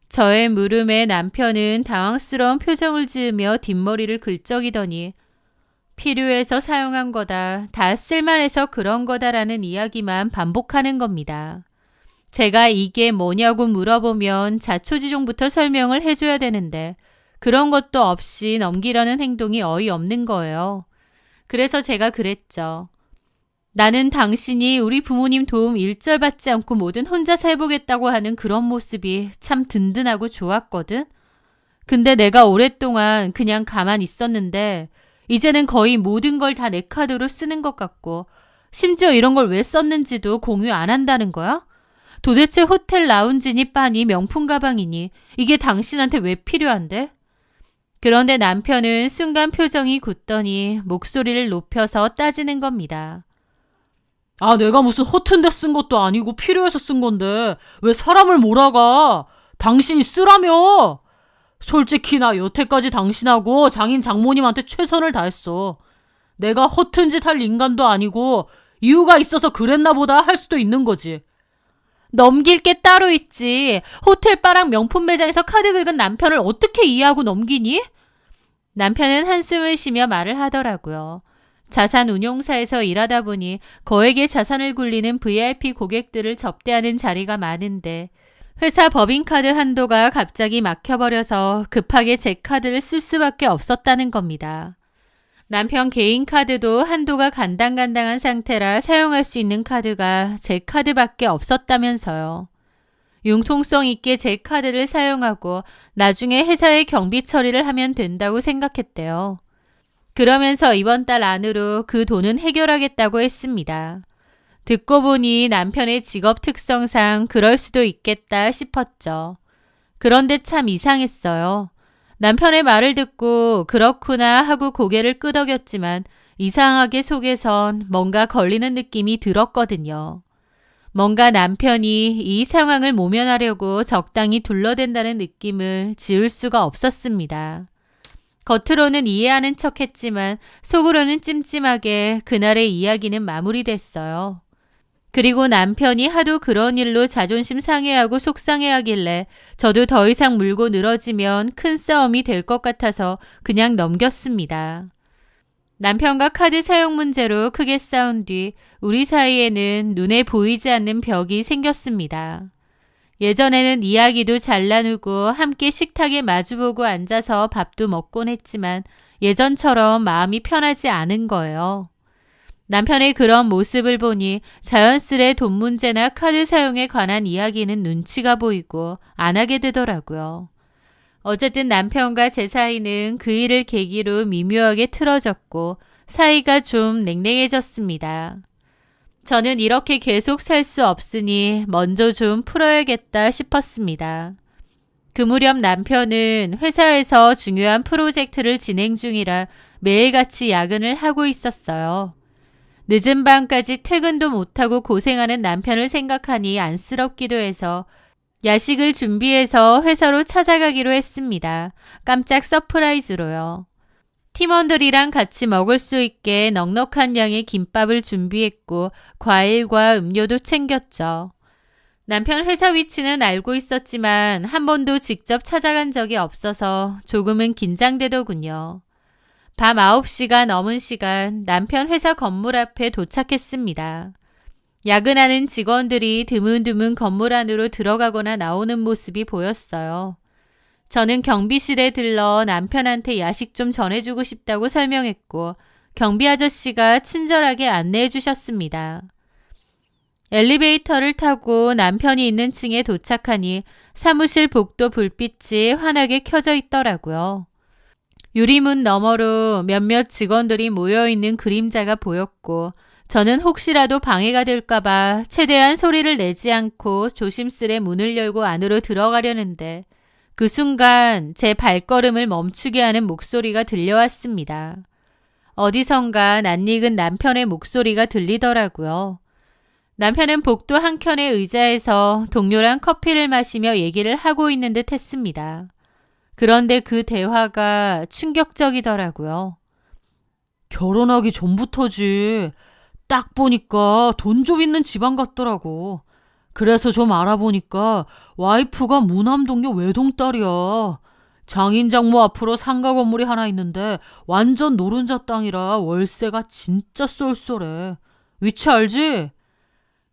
저의 물음에 남편은 당황스러운 표정을 지으며 뒷머리를 긁적이더니 필요해서 사용한 거다. 다 쓸만해서 그런 거다라는 이야기만 반복하는 겁니다. 제가 이게 뭐냐고 물어보면 자초지종부터 설명을 해줘야 되는데 그런 것도 없이 넘기려는 행동이 어이없는 거예요. 그래서 제가 그랬죠. 나는 당신이 우리 부모님 도움 일절 받지 않고 뭐든 혼자서 해보겠다고 하는 그런 모습이 참 든든하고 좋았거든. 근데 내가 오랫동안 그냥 가만히 있었는데 이제는 거의 모든 걸 다 내 카드로 쓰는 것 같고 심지어 이런 걸 왜 썼는지도 공유 안 한다는 거야? 도대체 호텔 라운지니 바니 명품 가방이니 이게 당신한테 왜 필요한데? 그런데 남편은 순간 표정이 굳더니 목소리를 높여서 따지는 겁니다. 아, 내가 무슨 허튼 데 쓴 것도 아니고 필요해서 쓴 건데 왜 사람을 몰아가? 당신이 쓰라며! 솔직히 나 여태까지 당신하고 장인 장모님한테 최선을 다했어. 내가 허튼 짓 할 인간도 아니고 이유가 있어서 그랬나 보다 할 수도 있는 거지. 넘길 게 따로 있지. 호텔 바랑 명품 매장에서 카드 긁은 남편을 어떻게 이해하고 넘기니? 남편은 한숨을 쉬며 말을 하더라고요. 자산운용사에서 일하다 보니 거액의 자산을 굴리는 VIP 고객들을 접대하는 자리가 많은데 회사 법인카드 한도가 갑자기 막혀버려서 급하게 제 카드를 쓸 수밖에 없었다는 겁니다. 남편 개인 카드도 한도가 간당간당한 상태라 사용할 수 있는 카드가 제 카드밖에 없었다면서요. 융통성 있게 제 카드를 사용하고 나중에 회사에 경비 처리를 하면 된다고 생각했대요. 그러면서 이번 달 안으로 그 돈은 해결하겠다고 했습니다. 듣고 보니 남편의 직업 특성상 그럴 수도 있겠다 싶었죠. 그런데 참 이상했어요. 남편의 말을 듣고 그렇구나 하고 고개를 끄덕였지만 이상하게 속에선 뭔가 걸리는 느낌이 들었거든요. 뭔가 남편이 이 상황을 모면하려고 적당히 둘러댄다는 느낌을 지울 수가 없었습니다. 겉으로는 이해하는 척했지만 속으로는 찜찜하게 그날의 이야기는 마무리됐어요. 그리고 남편이 하도 그런 일로 자존심 상해하고 속상해하길래 저도 더 이상 물고 늘어지면 큰 싸움이 될 것 같아서 그냥 넘겼습니다. 남편과 카드 사용 문제로 크게 싸운 뒤 우리 사이에는 눈에 보이지 않는 벽이 생겼습니다. 예전에는 이야기도 잘 나누고 함께 식탁에 마주보고 앉아서 밥도 먹곤 했지만 예전처럼 마음이 편하지 않은 거예요. 남편의 그런 모습을 보니 자연스레 돈 문제나 카드 사용에 관한 이야기는 눈치가 보이고 안 하게 되더라고요. 어쨌든 남편과 제 사이는 그 일을 계기로 미묘하게 틀어졌고 사이가 좀 냉랭해졌습니다. 저는 이렇게 계속 살 수 없으니 먼저 좀 풀어야겠다 싶었습니다. 그 무렵 남편은 회사에서 중요한 프로젝트를 진행 중이라 매일같이 야근을 하고 있었어요. 늦은 밤까지 퇴근도 못하고 고생하는 남편을 생각하니 안쓰럽기도 해서 야식을 준비해서 회사로 찾아가기로 했습니다. 깜짝 서프라이즈로요. 팀원들이랑 같이 먹을 수 있게 넉넉한 양의 김밥을 준비했고 과일과 음료도 챙겼죠. 남편 회사 위치는 알고 있었지만 한 번도 직접 찾아간 적이 없어서 조금은 긴장되더군요. 밤 9시가 넘은 시간 남편 회사 건물 앞에 도착했습니다. 야근하는 직원들이 드문드문 건물 안으로 들어가거나 나오는 모습이 보였어요. 저는 경비실에 들러 남편한테 야식 좀 전해주고 싶다고 설명했고 경비 아저씨가 친절하게 안내해 주셨습니다. 엘리베이터를 타고 남편이 있는 층에 도착하니 사무실 복도 불빛이 환하게 켜져 있더라고요. 유리문 너머로 몇몇 직원들이 모여있는 그림자가 보였고 저는 혹시라도 방해가 될까봐 최대한 소리를 내지 않고 조심스레 문을 열고 안으로 들어가려는데 그 순간 제 발걸음을 멈추게 하는 목소리가 들려왔습니다. 어디선가 낯익은 남편의 목소리가 들리더라고요. 남편은 복도 한켠의 의자에서 동료랑 커피를 마시며 얘기를 하고 있는 듯 했습니다. 그런데 그 대화가 충격적이더라고요. 결혼하기 전부터지. 딱 보니까 돈 좀 있는 집안 같더라고. 그래서 좀 알아보니까 와이프가 무남동료 외동딸이야. 장인장모 앞으로 상가 건물이 하나 있는데 완전 노른자 땅이라 월세가 진짜 쏠쏠해. 위치 알지?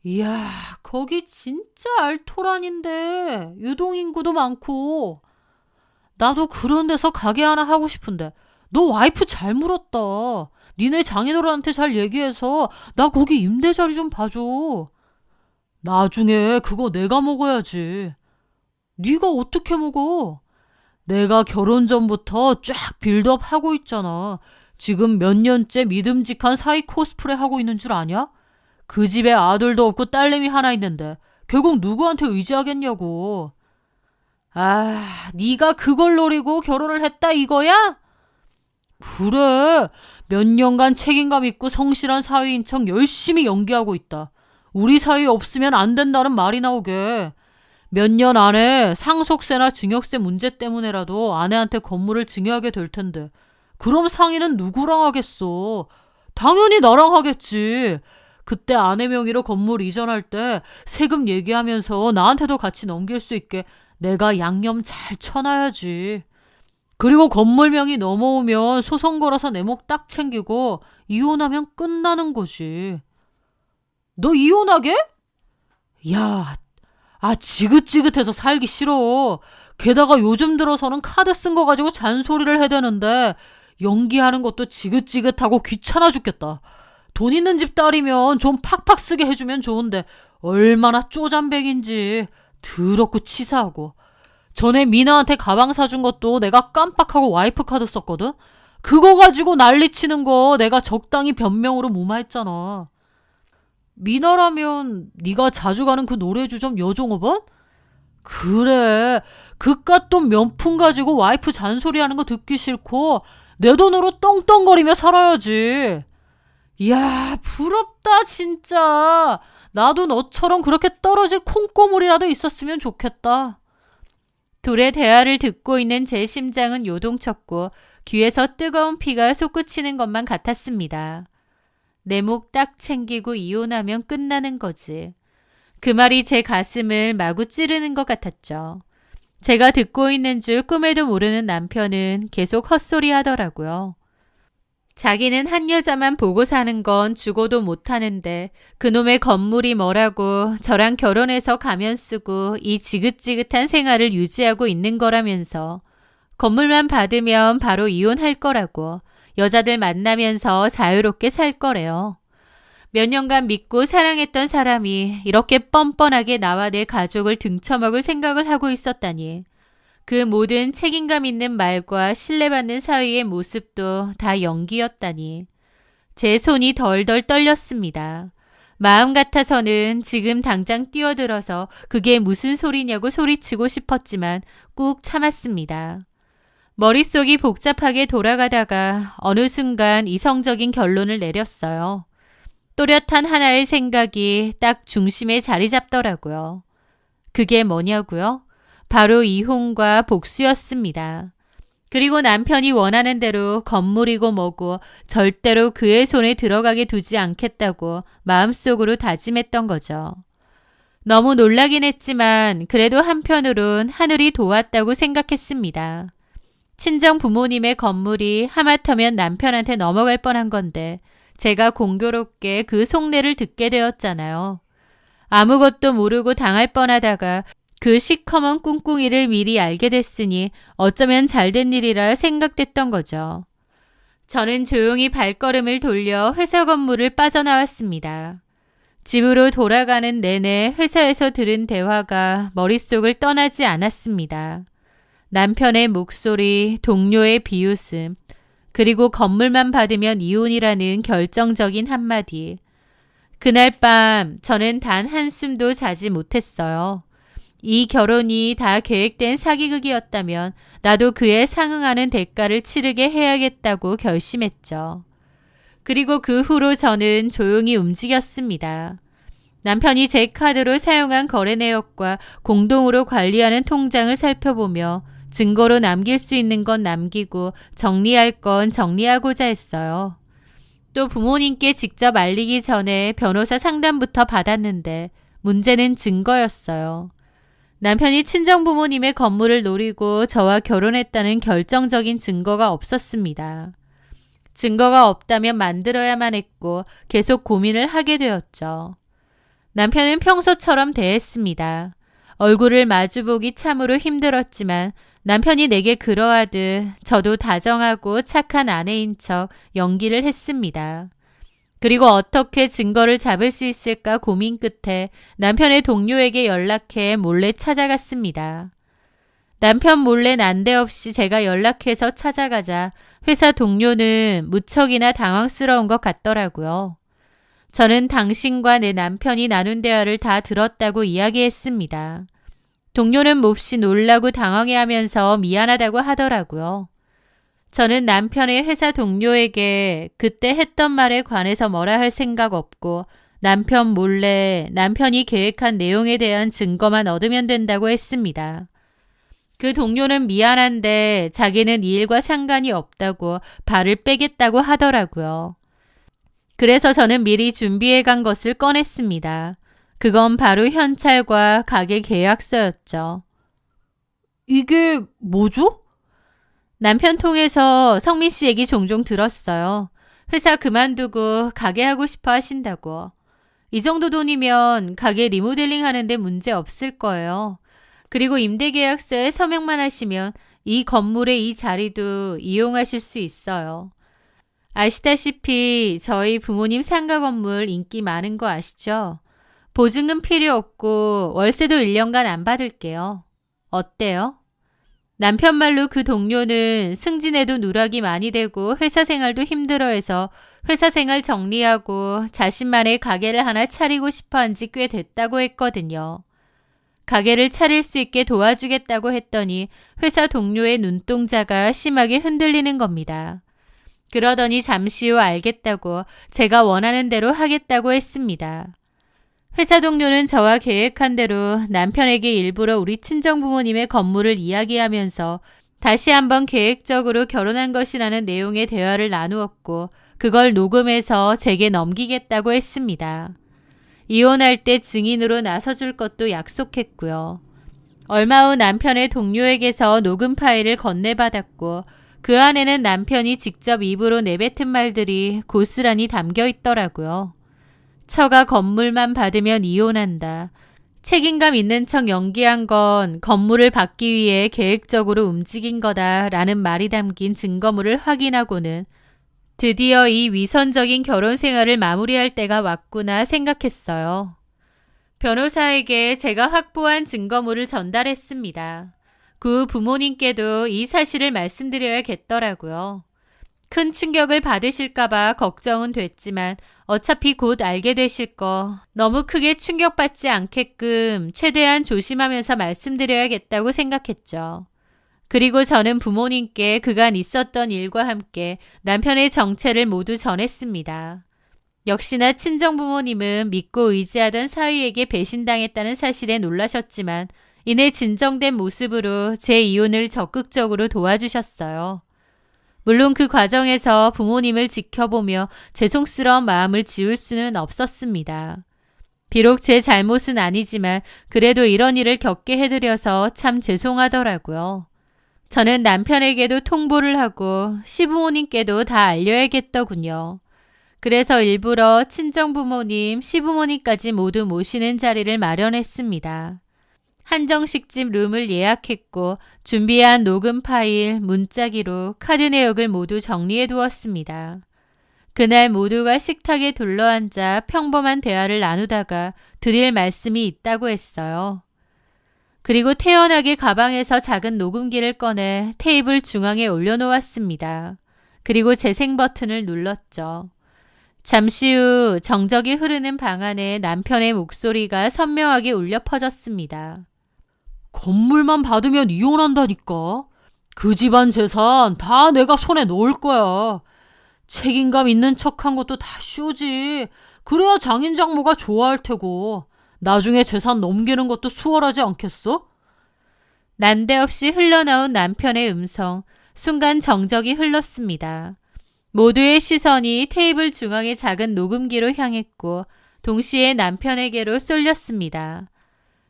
이야, 거기 진짜 알토란인데 유동인구도 많고. 나도 그런 데서 가게 하나 하고 싶은데 너 와이프 잘 물었다. 니네 장인어른한테 잘 얘기해서 나 거기 임대 자리 좀 봐줘. 나중에 그거 내가 먹어야지. 네가 어떻게 먹어? 내가 결혼 전부터 쫙 빌드업 하고 있잖아. 지금 몇 년째 믿음직한 사이 코스프레 하고 있는 줄 아냐? 그 집에 아들도 없고 딸내미 하나 있는데 결국 누구한테 의지하겠냐고. 아, 네가 그걸 노리고 결혼을 했다 이거야? 그래. 몇 년간 책임감 있고 성실한 사위인 척 열심히 연기하고 있다. 우리 사이 없으면 안 된다는 말이 나오게. 몇 년 안에 상속세나 증여세 문제 때문에라도 아내한테 건물을 증여하게 될 텐데 그럼 상의는 누구랑 하겠어? 당연히 나랑 하겠지. 그때 아내 명의로 건물 이전할 때 세금 얘기하면서 나한테도 같이 넘길 수 있게 내가 양념 잘 쳐놔야지. 그리고 건물명이 넘어오면 소송 걸어서 내 목 딱 챙기고 이혼하면 끝나는 거지. 너 이혼하게? 야, 지긋지긋해서 살기 싫어. 게다가 요즘 들어서는 카드 쓴 거 가지고 잔소리를 해대는데 연기하는 것도 지긋지긋하고 귀찮아 죽겠다. 돈 있는 집 딸이면 좀 팍팍 쓰게 해주면 좋은데 얼마나 쪼잔백인지. 더럽고 치사하고. 전에 미나한테 가방 사준 것도 내가 깜빡하고 와이프 카드 썼거든? 그거 가지고 난리치는 거 내가 적당히 변명으로 무마했잖아. 미나라면 네가 자주 가는 그 노래주점 여종업원? 그래. 그깟 돈 명품 가지고 와이프 잔소리하는 거 듣기 싫고 내 돈으로 떵떵거리며 살아야지. 이야, 부럽다 진짜. 나도 너처럼 그렇게 떨어질 콩고물이라도 있었으면 좋겠다. 둘의 대화를 듣고 있는 제 심장은 요동쳤고 귀에서 뜨거운 피가 솟구치는 것만 같았습니다. 내 목 딱 챙기고 이혼하면 끝나는 거지. 그 말이 제 가슴을 마구 찌르는 것 같았죠. 제가 듣고 있는 줄 꿈에도 모르는 남편은 계속 헛소리 하더라고요. 자기는 한 여자만 보고 사는 건 죽어도 못하는데 그놈의 건물이 뭐라고 저랑 결혼해서 가면 쓰고 이 지긋지긋한 생활을 유지하고 있는 거라면서 건물만 받으면 바로 이혼할 거라고 여자들 만나면서 자유롭게 살 거래요. 몇 년간 믿고 사랑했던 사람이 이렇게 뻔뻔하게 나와 내 가족을 등쳐먹을 생각을 하고 있었다니. 그 모든 책임감 있는 말과 신뢰받는 사위의 모습도 다 연기였다니. 제 손이 덜덜 떨렸습니다. 마음 같아서는 지금 당장 뛰어들어서 그게 무슨 소리냐고 소리치고 싶었지만 꾹 참았습니다. 머릿속이 복잡하게 돌아가다가 어느 순간 이성적인 결론을 내렸어요. 또렷한 하나의 생각이 딱 중심에 자리 잡더라고요. 그게 뭐냐고요? 바로 이혼과 복수였습니다. 그리고 남편이 원하는 대로 건물이고 뭐고 절대로 그의 손에 들어가게 두지 않겠다고 마음속으로 다짐했던 거죠. 너무 놀라긴 했지만 그래도 한편으론 하늘이 도왔다고 생각했습니다. 친정 부모님의 건물이 하마터면 남편한테 넘어갈 뻔한 건데 제가 공교롭게 그 속내를 듣게 되었잖아요. 아무것도 모르고 당할 뻔하다가 그 시커먼 꿍꿍이를 미리 알게 됐으니 어쩌면 잘된 일이라 생각됐던 거죠. 저는 조용히 발걸음을 돌려 회사 건물을 빠져나왔습니다. 집으로 돌아가는 내내 회사에서 들은 대화가 머릿속을 떠나지 않았습니다. 남편의 목소리, 동료의 비웃음, 그리고 건물만 받으면 이혼이라는 결정적인 한마디. 그날 밤 저는 단 한숨도 자지 못했어요. 이 결혼이 다 계획된 사기극이었다면 나도 그에 상응하는 대가를 치르게 해야겠다고 결심했죠. 그리고 그 후로 저는 조용히 움직였습니다. 남편이 제 카드로 사용한 거래 내역과 공동으로 관리하는 통장을 살펴보며 증거로 남길 수 있는 건 남기고 정리할 건 정리하고자 했어요. 또 부모님께 직접 알리기 전에 변호사 상담부터 받았는데 문제는 증거였어요. 남편이 친정 부모님의 건물을 노리고 저와 결혼했다는 결정적인 증거가 없었습니다. 증거가 없다면 만들어야만 했고 계속 고민을 하게 되었죠. 남편은 평소처럼 대했습니다. 얼굴을 마주보기 참으로 힘들었지만 남편이 내게 그러하듯 저도 다정하고 착한 아내인 척 연기를 했습니다. 그리고 어떻게 증거를 잡을 수 있을까 고민 끝에 남편의 동료에게 연락해 몰래 찾아갔습니다. 남편 몰래 난데없이 제가 연락해서 찾아가자 회사 동료는 무척이나 당황스러운 것 같더라고요. 저는 당신과 내 남편이 나눈 대화를 다 들었다고 이야기했습니다. 동료는 몹시 놀라고 당황해하면서 미안하다고 하더라고요. 저는 남편의 회사 동료에게 그때 했던 말에 관해서 뭐라 할 생각 없고 남편 몰래 남편이 계획한 내용에 대한 증거만 얻으면 된다고 했습니다. 그 동료는 미안한데 자기는 이 일과 상관이 없다고 발을 빼겠다고 하더라고요. 그래서 저는 미리 준비해 간 것을 꺼냈습니다. 그건 바로 현찰과 가게 계약서였죠. 이게 뭐죠? 남편 통해서 성민 씨 얘기 종종 들었어요. 회사 그만두고 가게 하고 싶어 하신다고. 이 정도 돈이면 가게 리모델링 하는데 문제 없을 거예요. 그리고 임대계약서에 서명만 하시면 이 건물의 이 자리도 이용하실 수 있어요. 아시다시피 저희 부모님 상가 건물 인기 많은 거 아시죠? 보증금 필요 없고 월세도 1년간 안 받을게요. 어때요? 남편 말로 그 동료는 승진에도 누락이 많이 되고 회사 생활도 힘들어해서 회사 생활 정리하고 자신만의 가게를 하나 차리고 싶어 한 지 꽤 됐다고 했거든요. 가게를 차릴 수 있게 도와주겠다고 했더니 회사 동료의 눈동자가 심하게 흔들리는 겁니다. 그러더니 잠시 후 알겠다고 제가 원하는 대로 하겠다고 했습니다. 회사 동료는 저와 계획한 대로 남편에게 일부러 우리 친정 부모님의 건물을 이야기하면서 다시 한번 계획적으로 결혼한 것이라는 내용의 대화를 나누었고 그걸 녹음해서 제게 넘기겠다고 했습니다. 이혼할 때 증인으로 나서줄 것도 약속했고요. 얼마 후 남편의 동료에게서 녹음 파일을 건네받았고 그 안에는 남편이 직접 입으로 내뱉은 말들이 고스란히 담겨 있더라고요. 처가 건물만 받으면 이혼한다. 책임감 있는 척 연기한 건 건물을 받기 위해 계획적으로 움직인 거다라는 말이 담긴 증거물을 확인하고는 드디어 이 위선적인 결혼 생활을 마무리할 때가 왔구나 생각했어요. 변호사에게 제가 확보한 증거물을 전달했습니다. 그 후 부모님께도 이 사실을 말씀드려야겠더라고요. 큰 충격을 받으실까봐 걱정은 됐지만 어차피 곧 알게 되실 거 너무 크게 충격받지 않게끔 최대한 조심하면서 말씀드려야겠다고 생각했죠. 그리고 저는 부모님께 그간 있었던 일과 함께 남편의 정체를 모두 전했습니다. 역시나 친정 부모님은 믿고 의지하던 사위에게 배신당했다는 사실에 놀라셨지만 이내 진정된 모습으로 제 이혼을 적극적으로 도와주셨어요. 물론 그 과정에서 부모님을 지켜보며 죄송스러운 마음을 지울 수는 없었습니다. 비록 제 잘못은 아니지만 그래도 이런 일을 겪게 해드려서 참 죄송하더라고요. 저는 남편에게도 통보를 하고 시부모님께도 다 알려야겠더군요. 그래서 일부러 친정부모님, 시부모님까지 모두 모시는 자리를 마련했습니다. 한정식집 룸을 예약했고 준비한 녹음 파일, 문자기로 카드 내역을 모두 정리해 두었습니다. 그날 모두가 식탁에 둘러앉아 평범한 대화를 나누다가 드릴 말씀이 있다고 했어요. 그리고 태연하게 가방에서 작은 녹음기를 꺼내 테이블 중앙에 올려놓았습니다. 그리고 재생 버튼을 눌렀죠. 잠시 후 정적이 흐르는 방 안에 남편의 목소리가 선명하게 울려 퍼졌습니다. 건물만 받으면 이혼한다니까. 그 집안 재산 다 내가 손에 놓을 거야. 책임감 있는 척한 것도 다 쇼지. 그래야 장인 장모가 좋아할 테고. 나중에 재산 넘기는 것도 수월하지 않겠어? 난데없이 흘러나온 남편의 음성, 순간 정적이 흘렀습니다. 모두의 시선이 테이블 중앙의 작은 녹음기로 향했고 동시에 남편에게로 쏠렸습니다.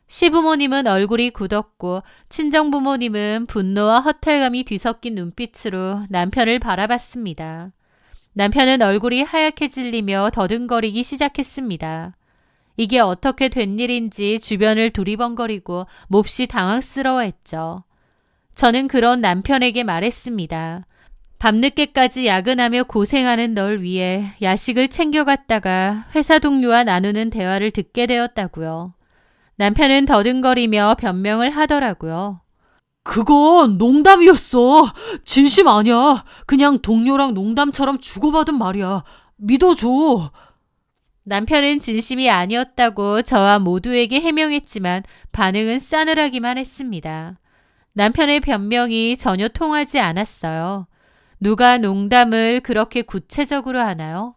시부모님은 얼굴이 굳었고 친정부모님은 분노와 허탈감이 뒤섞인 눈빛으로 남편을 바라봤습니다. 남편은 얼굴이 하얗게 질리며 더듬거리기 시작했습니다. 이게 어떻게 된 일인지 주변을 두리번거리고 몹시 당황스러워했죠. 저는 그런 남편에게 말했습니다. 밤늦게까지 야근하며 고생하는 널 위해 야식을 챙겨갔다가 회사 동료와 나누는 대화를 듣게 되었다고요. 남편은 더듬거리며 변명을 하더라고요. 그건 농담이었어. 진심 아니야. 그냥 동료랑 농담처럼 주고받은 말이야. 믿어줘. 남편은 진심이 아니었다고 저와 모두에게 해명했지만 반응은 싸늘하기만 했습니다. 남편의 변명이 전혀 통하지 않았어요. 누가 농담을 그렇게 구체적으로 하나요?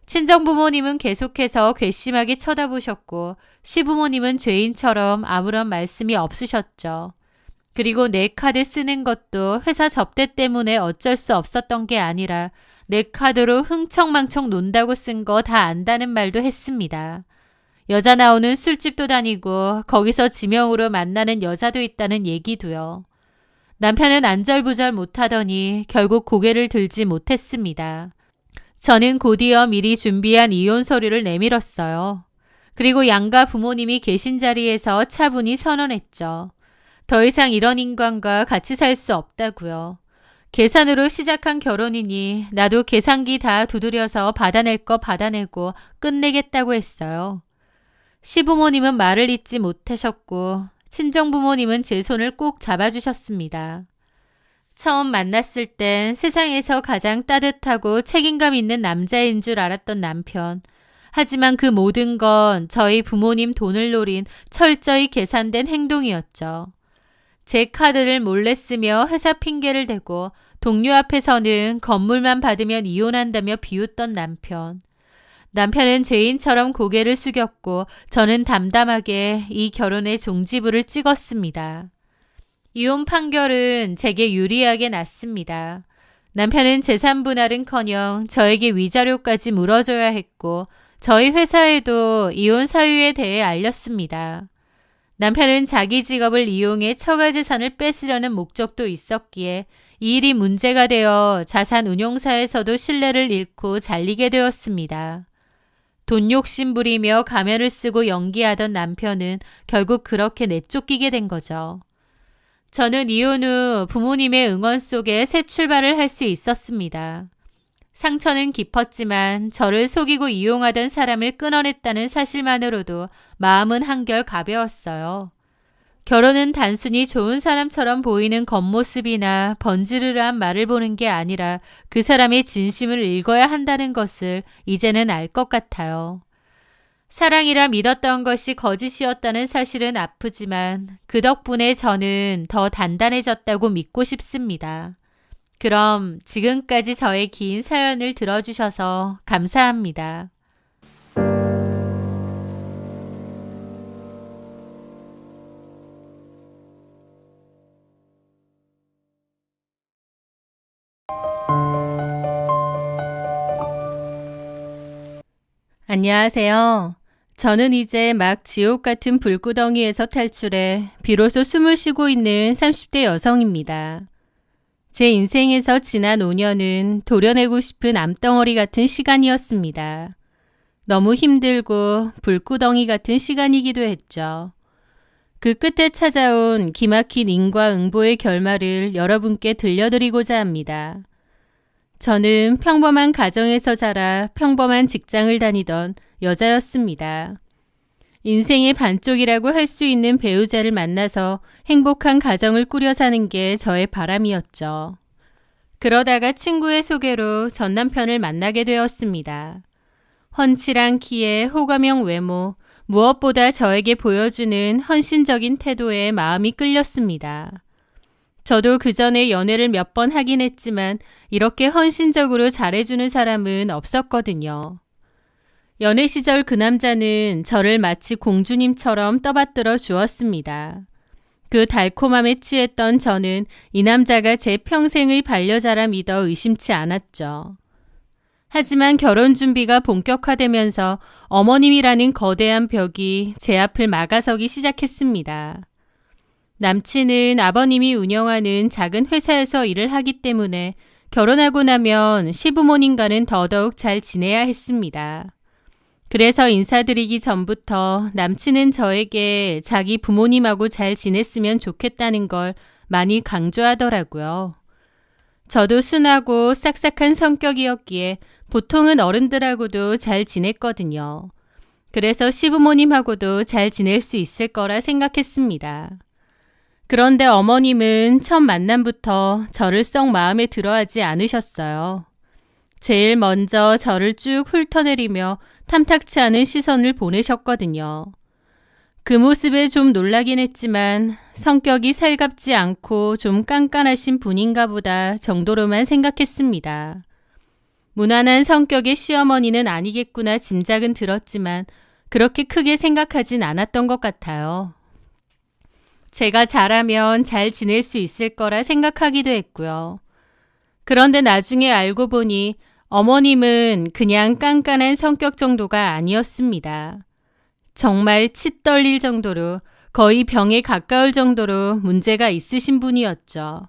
친정부모님은 계속해서 괘씸하게 쳐다보셨고 시부모님은 죄인처럼 아무런 말씀이 없으셨죠. 그리고 내 카드 쓰는 것도 회사 접대 때문에 어쩔 수 없었던 게 아니라 내 카드로 흥청망청 논다고 쓴 거 다 안다는 말도 했습니다. 여자 나오는 술집도 다니고 거기서 지명으로 만나는 여자도 있다는 얘기도요. 남편은 안절부절 못하더니 결국 고개를 들지 못했습니다. 저는 곧이어 미리 준비한 이혼 서류를 내밀었어요. 그리고 양가 부모님이 계신 자리에서 차분히 선언했죠. 더 이상 이런 인간과 같이 살 수 없다고요. 계산으로 시작한 결혼이니 나도 계산기 다 두드려서 받아낼 거 받아내고 끝내겠다고 했어요. 시부모님은 말을 잇지 못하셨고 친정부모님은 제 손을 꼭 잡아주셨습니다. 처음 만났을 땐 세상에서 가장 따뜻하고 책임감 있는 남자인 줄 알았던 남편. 하지만 그 모든 건 저희 부모님 돈을 노린 철저히 계산된 행동이었죠. 제 카드를 몰래 쓰며 회사 핑계를 대고 동료 앞에서는 건물만 받으면 이혼한다며 비웃던 남편. 남편은 죄인처럼 고개를 숙였고 저는 담담하게 이 결혼의 종지부를 찍었습니다. 이혼 판결은 제게 유리하게 났습니다. 남편은 재산 분할은커녕 저에게 위자료까지 물어줘야 했고 저희 회사에도 이혼 사유에 대해 알렸습니다. 남편은 자기 직업을 이용해 처가 재산을 뺏으려는 목적도 있었기에 이 일이 문제가 되어 자산 운용사에서도 신뢰를 잃고 잘리게 되었습니다. 돈 욕심 부리며 가면을 쓰고 연기하던 남편은 결국 그렇게 내쫓기게 된 거죠. 저는 이혼 후 부모님의 응원 속에 새 출발을 할 수 있었습니다. 상처는 깊었지만 저를 속이고 이용하던 사람을 끊어냈다는 사실만으로도 마음은 한결 가벼웠어요. 결혼은 단순히 좋은 사람처럼 보이는 겉모습이나 번지르르한 말을 보는 게 아니라 그 사람의 진심을 읽어야 한다는 것을 이제는 알 것 같아요. 사랑이라 믿었던 것이 거짓이었다는 사실은 아프지만 그 덕분에 저는 더 단단해졌다고 믿고 싶습니다. 그럼 지금까지 저의 긴 사연을 들어주셔서 감사합니다. 안녕하세요. 저는 이제 막 지옥 같은 불구덩이에서 탈출해 비로소 숨을 쉬고 있는 30대 여성입니다. 제 인생에서 지난 5년은 도려내고 싶은 암덩어리 같은 시간이었습니다. 너무 힘들고 불구덩이 같은 시간이기도 했죠. 그 끝에 찾아온 기막힌 인과응보의 결말을 여러분께 들려드리고자 합니다. 저는 평범한 가정에서 자라 평범한 직장을 다니던 여자였습니다. 인생의 반쪽이라고 할 수 있는 배우자를 만나서 행복한 가정을 꾸려 사는 게 저의 바람이었죠. 그러다가 친구의 소개로 전 남편을 만나게 되었습니다. 훤칠한 키에 호감형 외모, 무엇보다 저에게 보여주는 헌신적인 태도에 마음이 끌렸습니다. 저도 그 전에 연애를 몇 번 하긴 했지만 이렇게 헌신적으로 잘해주는 사람은 없었거든요. 연애 시절 그 남자는 저를 마치 공주님처럼 떠받들어 주었습니다. 그 달콤함에 취했던 저는 이 남자가 제 평생의 반려자라 믿어 의심치 않았죠. 하지만 결혼 준비가 본격화되면서 어머님이라는 거대한 벽이 제 앞을 막아서기 시작했습니다. 남친은 아버님이 운영하는 작은 회사에서 일을 하기 때문에 결혼하고 나면 시부모님과는 더더욱 잘 지내야 했습니다. 그래서 인사드리기 전부터 남친은 저에게 자기 부모님하고 잘 지냈으면 좋겠다는 걸 많이 강조하더라고요. 저도 순하고 싹싹한 성격이었기에 보통은 어른들하고도 잘 지냈거든요. 그래서 시부모님하고도 잘 지낼 수 있을 거라 생각했습니다. 그런데 어머님은 첫 만남부터 저를 썩 마음에 들어하지 않으셨어요. 제일 먼저 저를 쭉 훑어내리며 탐탁치 않은 시선을 보내셨거든요. 그 모습에 좀 놀라긴 했지만 성격이 살갑지 않고 좀 깐깐하신 분인가 보다 정도로만 생각했습니다. 무난한 성격의 시어머니는 아니겠구나 짐작은 들었지만 그렇게 크게 생각하진 않았던 것 같아요. 제가 잘하면 잘 지낼 수 있을 거라 생각하기도 했고요. 그런데 나중에 알고 보니 어머님은 그냥 깐깐한 성격 정도가 아니었습니다. 정말 치 떨릴 정도로 거의 병에 가까울 정도로 문제가 있으신 분이었죠.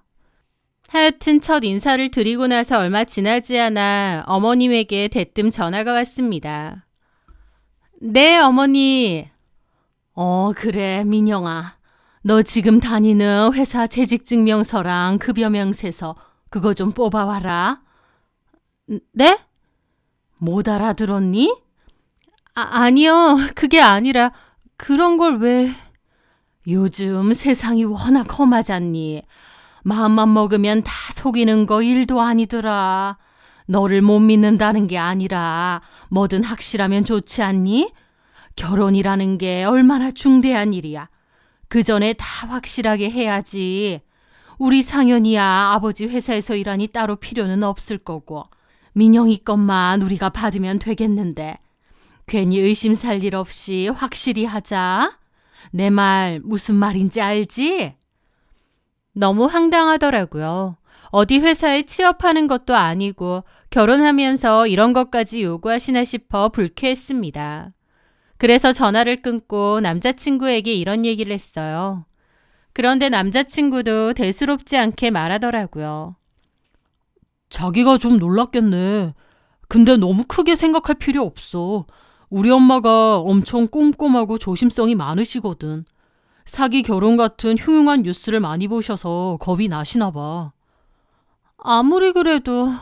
하여튼 첫 인사를 드리고 나서 얼마 지나지 않아 어머님에게 대뜸 전화가 왔습니다. 네, 어머니. 그래, 민영아. 너 지금 다니는 회사 재직증명서랑 급여명세서 그거 좀 뽑아와라. 네? 못 알아들었니? 아니요. 그게 아니라 그런 걸 왜... 요즘 세상이 워낙 험하잖니. 마음만 먹으면 다 속이는 거 일도 아니더라. 너를 못 믿는다는 게 아니라 뭐든 확실하면 좋지 않니? 결혼이라는 게 얼마나 중대한 일이야. 그 전에 다 확실하게 해야지. 우리 상현이야 아버지 회사에서 일하니 따로 필요는 없을 거고 민영이 것만 우리가 받으면 되겠는데 괜히 의심 살 일 없이 확실히 하자. 내 말 무슨 말인지 알지? 너무 황당하더라고요. 어디 회사에 취업하는 것도 아니고 결혼하면서 이런 것까지 요구하시나 싶어 불쾌했습니다. 그래서 전화를 끊고 남자친구에게 이런 얘기를 했어요. 그런데 남자친구도 대수롭지 않게 말하더라고요. 자기가 좀 놀랐겠네. 근데 너무 크게 생각할 필요 없어. 우리 엄마가 엄청 꼼꼼하고 조심성이 많으시거든. 사기 결혼 같은 흉흉한 뉴스를 많이 보셔서 겁이 나시나 봐. 아무리 그래도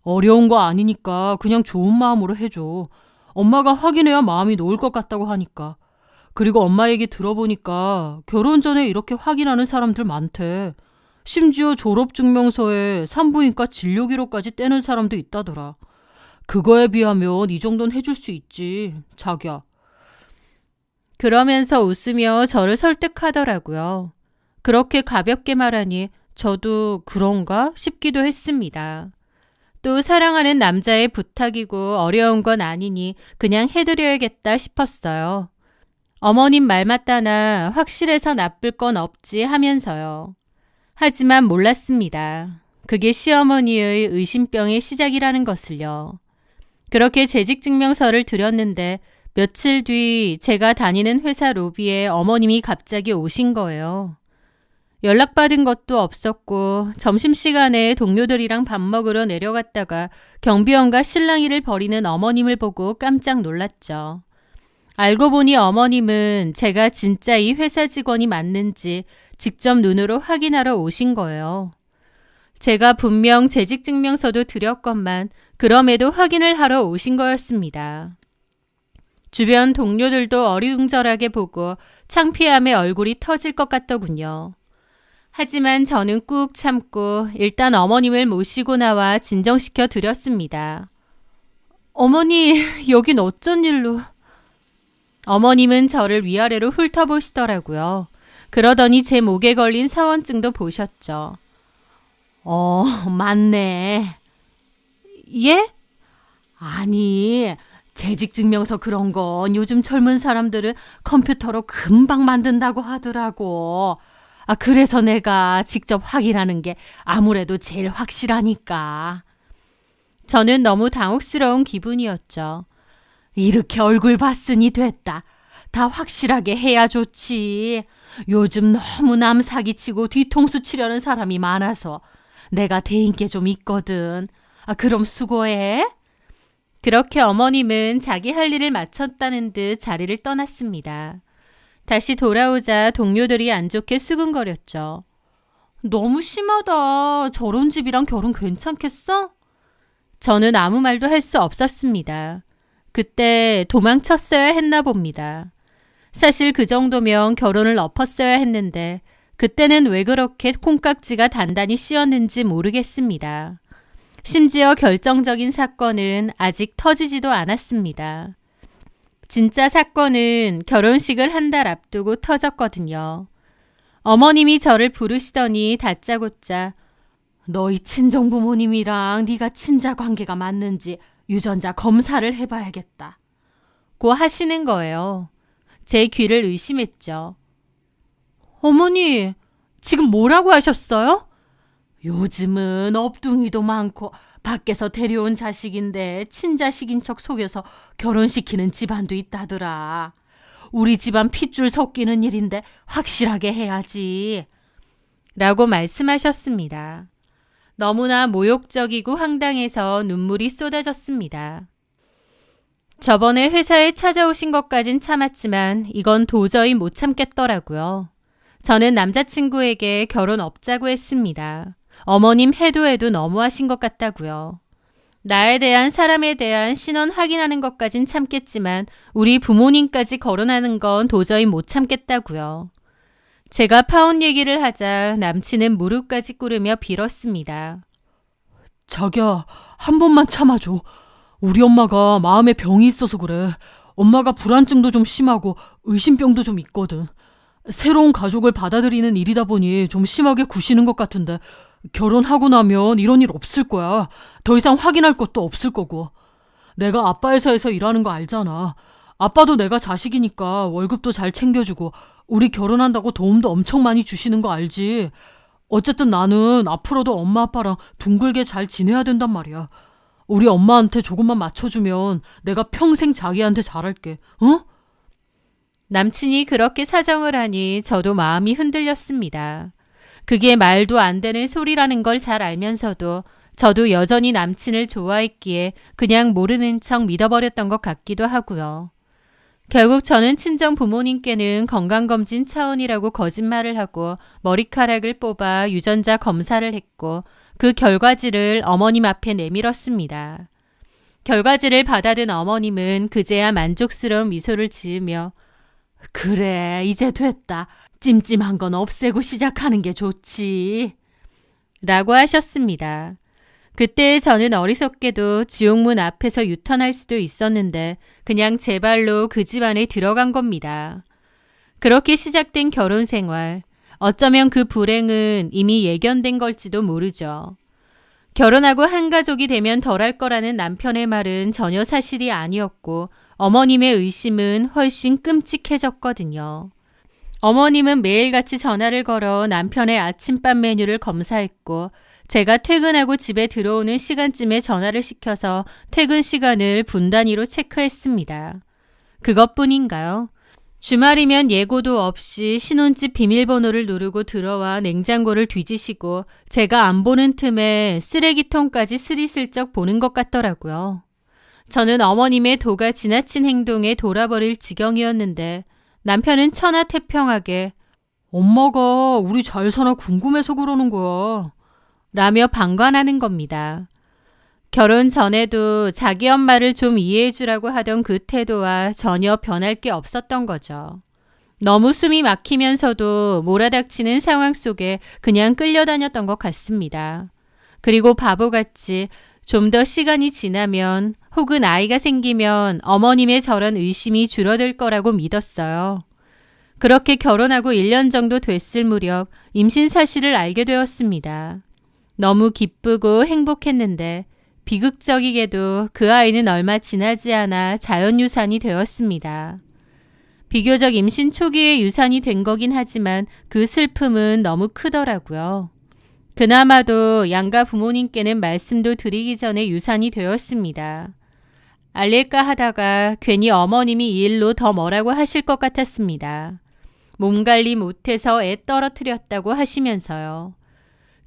어려운 거 아니니까 그냥 좋은 마음으로 해줘. 엄마가 확인해야 마음이 놓을 것 같다고 하니까. 그리고 엄마 얘기 들어보니까 결혼 전에 이렇게 확인하는 사람들 많대. 심지어 졸업증명서에 산부인과 진료기록까지 떼는 사람도 있다더라. 그거에 비하면 이 정도는 해줄 수 있지, 자기야. 그러면서 웃으며 저를 설득하더라고요. 그렇게 가볍게 말하니 저도 그런가 싶기도 했습니다. 또 사랑하는 남자의 부탁이고 어려운 건 아니니 그냥 해드려야겠다 싶었어요. 어머님 말 맞다나 확실해서 나쁠 건 없지 하면서요. 하지만 몰랐습니다. 그게 시어머니의 의심병의 시작이라는 것을요. 그렇게 재직증명서를 드렸는데 며칠 뒤 제가 다니는 회사 로비에 어머님이 갑자기 오신 거예요. 연락받은 것도 없었고 점심시간에 동료들이랑 밥 먹으러 내려갔다가 경비원과 실랑이를 벌이는 어머님을 보고 깜짝 놀랐죠. 알고 보니 어머님은 제가 진짜 이 회사 직원이 맞는지 직접 눈으로 확인하러 오신 거예요. 제가 분명 재직증명서도 드렸건만 그럼에도 확인을 하러 오신 거였습니다. 주변 동료들도 어리둥절하게 보고 창피함에 얼굴이 터질 것 같더군요. 하지만 저는 꾹 참고 일단 어머님을 모시고 나와 진정시켜 드렸습니다. 어머니, 여긴 어쩐 일로? 어머님은 저를 위아래로 훑어보시더라고요. 그러더니 제 목에 걸린 사원증도 보셨죠. 맞네. 예? 아니, 재직증명서 그런 건 요즘 젊은 사람들은 컴퓨터로 금방 만든다고 하더라고. 그래서 내가 직접 확인하는 게 아무래도 제일 확실하니까. 저는 너무 당혹스러운 기분이었죠. 이렇게 얼굴 봤으니 됐다. 다 확실하게 해야 좋지. 요즘 너무 남 사기치고 뒤통수 치려는 사람이 많아서 내가 대인 게 좀 있거든. 그럼 수고해. 그렇게 어머님은 자기 할 일을 마쳤다는 듯 자리를 떠났습니다. 다시 돌아오자 동료들이 안 좋게 수근거렸죠. 너무 심하다. 저런 집이랑 결혼 괜찮겠어? 저는 아무 말도 할 수 없었습니다. 그때 도망쳤어야 했나 봅니다. 사실 그 정도면 결혼을 엎었어야 했는데 그때는 왜 그렇게 콩깍지가 단단히 씌었는지 모르겠습니다. 심지어 결정적인 사건은 아직 터지지도 않았습니다. 진짜 사건은 결혼식을 한 달 앞두고 터졌거든요. 어머님이 저를 부르시더니 다짜고짜 너희 친정 부모님이랑 네가 친자 관계가 맞는지 유전자 검사를 해봐야겠다. 고 하시는 거예요. 제 귀를 의심했죠. 어머니, 지금 뭐라고 하셨어요? 요즘은 업둥이도 많고 밖에서 데려온 자식인데 친자식인 척 속여서 결혼시키는 집안도 있다더라. 우리 집안 핏줄 섞이는 일인데 확실하게 해야지. 라고 말씀하셨습니다. 너무나 모욕적이고 황당해서 눈물이 쏟아졌습니다. 저번에 회사에 찾아오신 것까진 참았지만 이건 도저히 못 참겠더라고요. 저는 남자친구에게 결혼 없자고 했습니다. 어머님 해도 너무하신 것 같다고요. 나에 대한 사람에 대한 신원 확인하는 것까진 참겠지만 우리 부모님까지 거론하는 건 도저히 못 참겠다고요. 제가 파혼 얘기를 하자 남친은 무릎까지 꿇으며 빌었습니다. 자기야, 한 번만 참아줘. 우리 엄마가 마음에 병이 있어서 그래. 엄마가 불안증도 좀 심하고 의심병도 좀 있거든. 새로운 가족을 받아들이는 일이다 보니 좀 심하게 구시는 것 같은데 결혼하고 나면 이런 일 없을 거야. 더 이상 확인할 것도 없을 거고. 내가 아빠 회사에서 일하는 거 알잖아. 아빠도 내가 자식이니까 월급도 잘 챙겨주고 우리 결혼한다고 도움도 엄청 많이 주시는 거 알지? 어쨌든 나는 앞으로도 엄마 아빠랑 둥글게 잘 지내야 된단 말이야. 우리 엄마한테 조금만 맞춰주면 내가 평생 자기한테 잘할게. 어? 남친이 그렇게 사정을 하니 저도 마음이 흔들렸습니다. 그게 말도 안 되는 소리라는 걸 잘 알면서도 저도 여전히 남친을 좋아했기에 그냥 모르는 척 믿어버렸던 것 같기도 하고요. 결국 저는 친정 부모님께는 건강검진 차원이라고 거짓말을 하고 머리카락을 뽑아 유전자 검사를 했고 그 결과지를 어머님 앞에 내밀었습니다. 결과지를 받아든 어머님은 그제야 만족스러운 미소를 지으며 그래, 이제 됐다. 찜찜한 건 없애고 시작하는 게 좋지. 라고 하셨습니다. 그때 저는 어리석게도 지옥문 앞에서 유턴할 수도 있었는데 그냥 제 발로 그 집 안에 들어간 겁니다. 그렇게 시작된 결혼 생활, 어쩌면 그 불행은 이미 예견된 걸지도 모르죠. 결혼하고 한 가족이 되면 덜할 거라는 남편의 말은 전혀 사실이 아니었고 어머님의 의심은 훨씬 끔찍해졌거든요. 어머님은 매일같이 전화를 걸어 남편의 아침밥 메뉴를 검사했고 제가 퇴근하고 집에 들어오는 시간쯤에 전화를 시켜서 퇴근 시간을 분 단위로 체크했습니다. 그것뿐인가요? 주말이면 예고도 없이 신혼집 비밀번호를 누르고 들어와 냉장고를 뒤지시고 제가 안 보는 틈에 쓰레기통까지 스리슬쩍 보는 것 같더라고요. 저는 어머님의 도가 지나친 행동에 돌아버릴 지경이었는데 남편은 천하태평하게 엄마가 우리 잘 사나 궁금해서 그러는 거야. 라며 방관하는 겁니다. 결혼 전에도 자기 엄마를 좀 이해해주라고 하던 그 태도와 전혀 변할 게 없었던 거죠. 너무 숨이 막히면서도 몰아닥치는 상황 속에 그냥 끌려다녔던 것 같습니다. 그리고 바보같이 좀 더 시간이 지나면 혹은 아이가 생기면 어머님의 저런 의심이 줄어들 거라고 믿었어요. 그렇게 결혼하고 1년 정도 됐을 무렵 임신 사실을 알게 되었습니다. 너무 기쁘고 행복했는데 비극적이게도 그 아이는 얼마 지나지 않아 자연유산이 되었습니다. 비교적 임신 초기에 유산이 된 거긴 하지만 그 슬픔은 너무 크더라고요. 그나마도 양가 부모님께는 말씀도 드리기 전에 유산이 되었습니다. 알릴까 하다가 괜히 어머님이 이 일로 더 뭐라고 하실 것 같았습니다. 몸 관리 못해서 애 떨어뜨렸다고 하시면서요.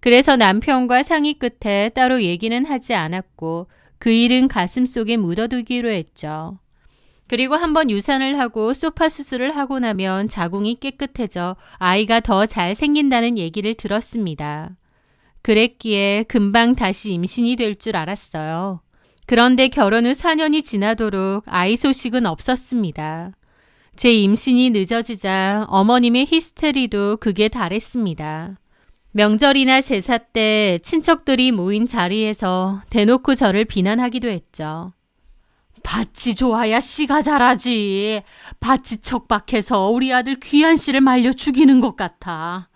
그래서 남편과 상의 끝에 따로 얘기는 하지 않았고 그 일은 가슴속에 묻어두기로 했죠. 그리고 한번 유산을 하고 소파 수술을 하고 나면 자궁이 깨끗해져 아이가 더 잘 생긴다는 얘기를 들었습니다. 그랬기에 금방 다시 임신이 될 줄 알았어요. 그런데 결혼 후 4년이 지나도록 아이 소식은 없었습니다. 제 임신이 늦어지자 어머님의 히스테리도 극에 달했습니다. 명절이나 제사 때 친척들이 모인 자리에서 대놓고 저를 비난하기도 했죠. 밭이 좋아야 씨가 자라지. 밭이 척박해서 우리 아들 귀한 씨를 말려 죽이는 것 같아.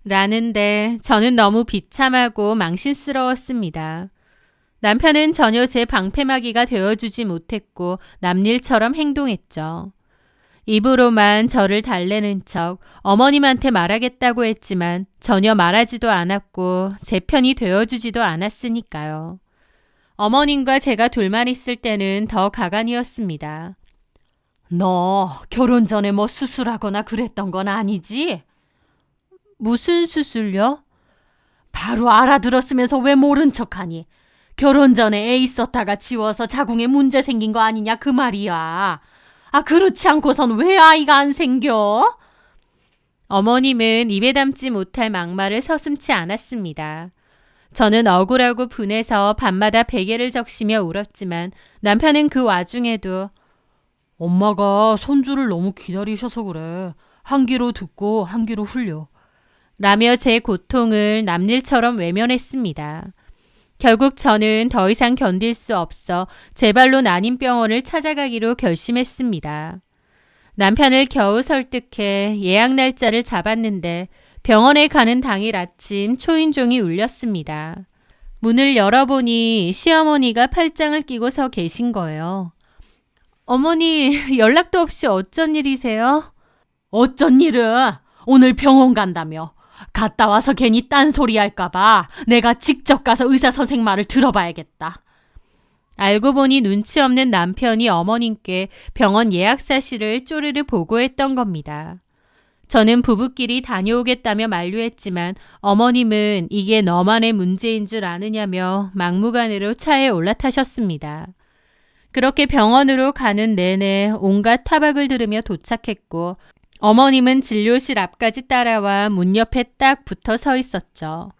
라는데 저는 너무 비참하고 망신스러웠습니다. 남편은 전혀 제 방패막이가 되어주지 못했고 남일처럼 행동했죠. 입으로만 저를 달래는 척 어머님한테 말하겠다고 했지만 전혀 말하지도 않았고 제 편이 되어주지도 않았으니까요. 어머님과 제가 둘만 있을 때는 더 가관이었습니다. 너 결혼 전에 뭐 수술하거나 그랬던 건 아니지? 무슨 수술요? 바로 알아들었으면서 왜 모른 척하니? 결혼 전에 애 있었다가 지워서 자궁에 문제 생긴 거 아니냐 그 말이야. 아, 그렇지 않고선 왜 아이가 안 생겨? 어머님은 입에 담지 못할 막말을 서슴지 않았습니다. 저는 억울하고 분해서 밤마다 베개를 적시며 울었지만 남편은 그 와중에도 엄마가 손주를 너무 기다리셔서 그래. 한 귀로 듣고 한 귀로 흘려. 라며 제 고통을 남일처럼 외면했습니다. 결국 저는 더 이상 견딜 수 없어 제 발로 난임병원을 찾아가기로 결심했습니다. 남편을 겨우 설득해 예약 날짜를 잡았는데 병원에 가는 당일 아침 초인종이 울렸습니다. 문을 열어보니 시어머니가 팔짱을 끼고 서 계신 거예요. 어머니, 연락도 없이 어쩐 일이세요? 어쩐 일은? 오늘 병원 간다며. 갔다 와서 괜히 딴소리 할까봐 내가 직접 가서 의사 선생 말을 들어봐야겠다. 알고 보니 눈치 없는 남편이 어머님께 병원 예약 사실을 쪼르르 보고했던 겁니다. 저는 부부끼리 다녀오겠다며 만류했지만 어머님은 이게 너만의 문제인 줄 아느냐며 막무가내로 차에 올라타셨습니다. 그렇게 병원으로 가는 내내 온갖 타박을 들으며 도착했고 어머님은 진료실 앞까지 따라와 문 옆에 딱 붙어 서 있었죠.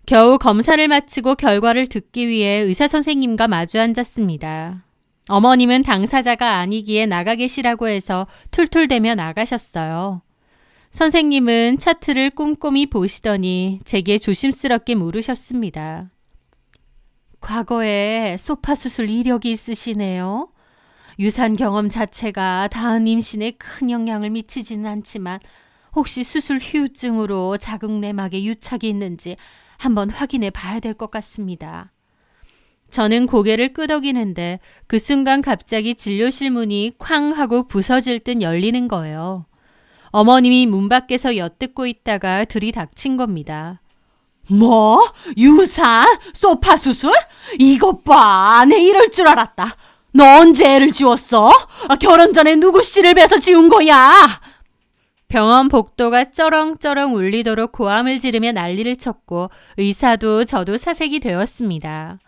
겨우 검사를 마치고 결과를 듣기 위해 의사 선생님과 마주 앉았습니다. 어머님은 당사자가 아니기에 나가 계시라고 해서 툴툴대며 나가셨어요. 선생님은 차트를 꼼꼼히 보시더니 제게 조심스럽게 물으셨습니다. 과거에 소파 수술 이력이 있으시네요. 유산 경험 자체가 다음 임신에 큰 영향을 미치지는 않지만 혹시 수술 후유증으로 자궁 내막에 유착이 있는지 한번 확인해 봐야 될 것 같습니다. 저는 고개를 끄덕이는데 그 순간 갑자기 진료실 문이 쾅 하고 부서질 듯 열리는 거예요. 어머님이 문 밖에서 엿듣고 있다가 들이닥친 겁니다. 뭐? 유산? 소파 수술? 이것 봐. 내 이럴 줄 알았다. 너 언제 애를 지웠어? 결혼 전에 누구 씨를 베서 지운 거야? 병원 복도가 쩌렁쩌렁 울리도록 고함을 지르며 난리를 쳤고 의사도 저도 사색이 되었습니다.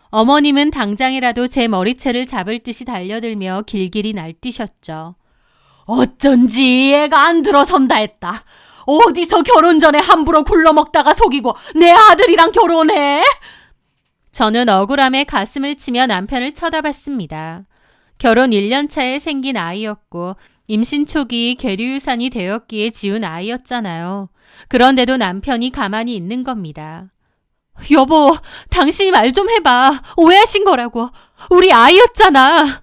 어머님은 당장이라도 제 머리채를 잡을 듯이 달려들며 길길이 날뛰셨죠. 어쩐지 애가 안 들어선다 했다. 어디서 결혼 전에 함부로 굴러먹다가 속이고 내 아들이랑 결혼해? 저는 억울함에 가슴을 치며 남편을 쳐다봤습니다. 결혼 1년 차에 생긴 아이였고 임신 초기 계류유산이 되었기에 지운 아이였잖아요. 그런데도 남편이 가만히 있는 겁니다. 여보, 당신이 말 좀 해봐. 오해하신 거라고. 우리 아이였잖아.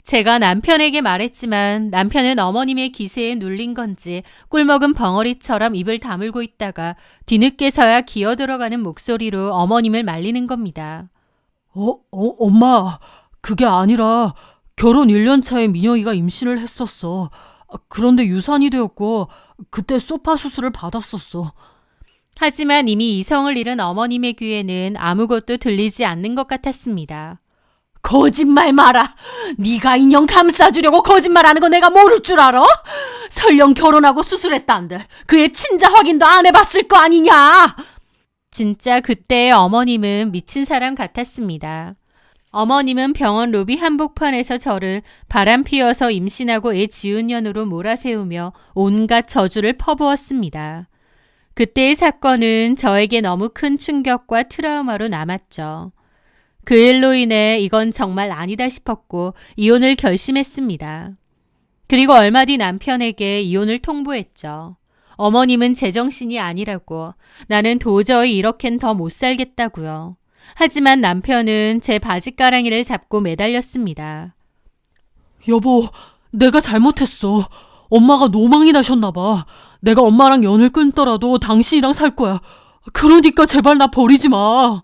제가 남편에게 말했지만 남편은 어머님의 기세에 눌린 건지 꿀먹은 벙어리처럼 입을 다물고 있다가 뒤늦게서야 기어들어가는 목소리로 어머님을 말리는 겁니다. 엄마, 그게 아니라 결혼 1년 차에 민영이가 임신을 했었어. 그런데 유산이 되었고 그때 소파 수술을 받았었어. 하지만 이미 이성을 잃은 어머님의 귀에는 아무것도 들리지 않는 것 같았습니다. 거짓말 마라. 네가 인형 감싸주려고 거짓말하는 거 내가 모를 줄 알아? 설령 결혼하고 수술했다는데 그의 친자 확인도 안 해봤을 거 아니냐? 진짜 그때의 어머님은 미친 사람 같았습니다. 어머님은 병원 로비 한복판에서 저를 바람 피워서 임신하고 애 지운 년으로 몰아세우며 온갖 저주를 퍼부었습니다. 그때의 사건은 저에게 너무 큰 충격과 트라우마로 남았죠. 그 일로 인해 이건 정말 아니다 싶었고 이혼을 결심했습니다. 그리고 얼마 뒤 남편에게 이혼을 통보했죠. 어머님은 제정신이 아니라고, 나는 도저히 이렇겐 더 못 살겠다고요. 하지만 남편은 제 바지가랑이를 잡고 매달렸습니다. 여보, 내가 잘못했어. 엄마가 노망이 나셨나 봐. 내가 엄마랑 연을 끊더라도 당신이랑 살 거야. 그러니까 제발 나 버리지 마.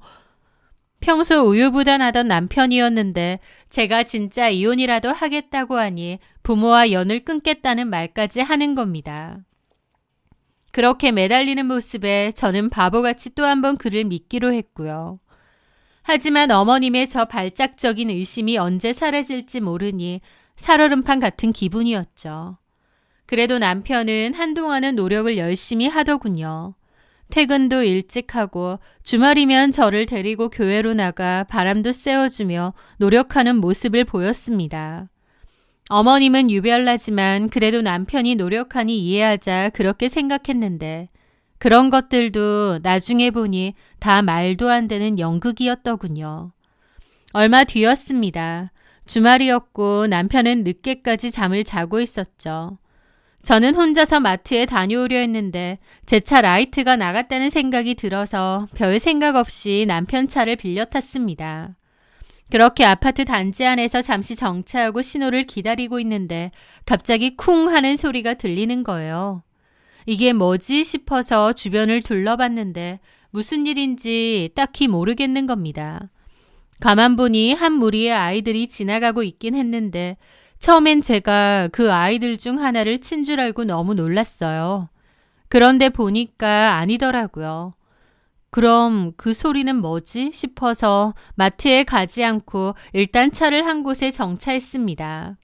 평소 우유부단하던 남편이었는데 제가 진짜 이혼이라도 하겠다고 하니 부모와 연을 끊겠다는 말까지 하는 겁니다. 그렇게 매달리는 모습에 저는 바보같이 또 한 번 그를 믿기로 했고요. 하지만 어머님의 저 발작적인 의심이 언제 사라질지 모르니 살얼음판 같은 기분이었죠. 그래도 남편은 한동안은 노력을 열심히 하더군요. 퇴근도 일찍 하고 주말이면 저를 데리고 교회로 나가 바람도 쐬어주며 노력하는 모습을 보였습니다. 어머님은 유별나지만 그래도 남편이 노력하니 이해하자 그렇게 생각했는데 그런 것들도 나중에 보니 다 말도 안 되는 연극이었더군요. 얼마 뒤였습니다. 주말이었고 남편은 늦게까지 잠을 자고 있었죠. 저는 혼자서 마트에 다녀오려 했는데 제 차 라이트가 나갔다는 생각이 들어서 별 생각 없이 남편 차를 빌려 탔습니다. 그렇게 아파트 단지 안에서 잠시 정차하고 신호를 기다리고 있는데 갑자기 쿵 하는 소리가 들리는 거예요. 이게 뭐지 싶어서 주변을 둘러봤는데 무슨 일인지 딱히 모르겠는 겁니다. 가만 보니 한 무리의 아이들이 지나가고 있긴 했는데 처음엔 제가 그 아이들 중 하나를 친 줄 알고 너무 놀랐어요. 그런데 보니까 아니더라고요. 그럼 그 소리는 뭐지 싶어서 마트에 가지 않고 일단 차를 한 곳에 정차했습니다.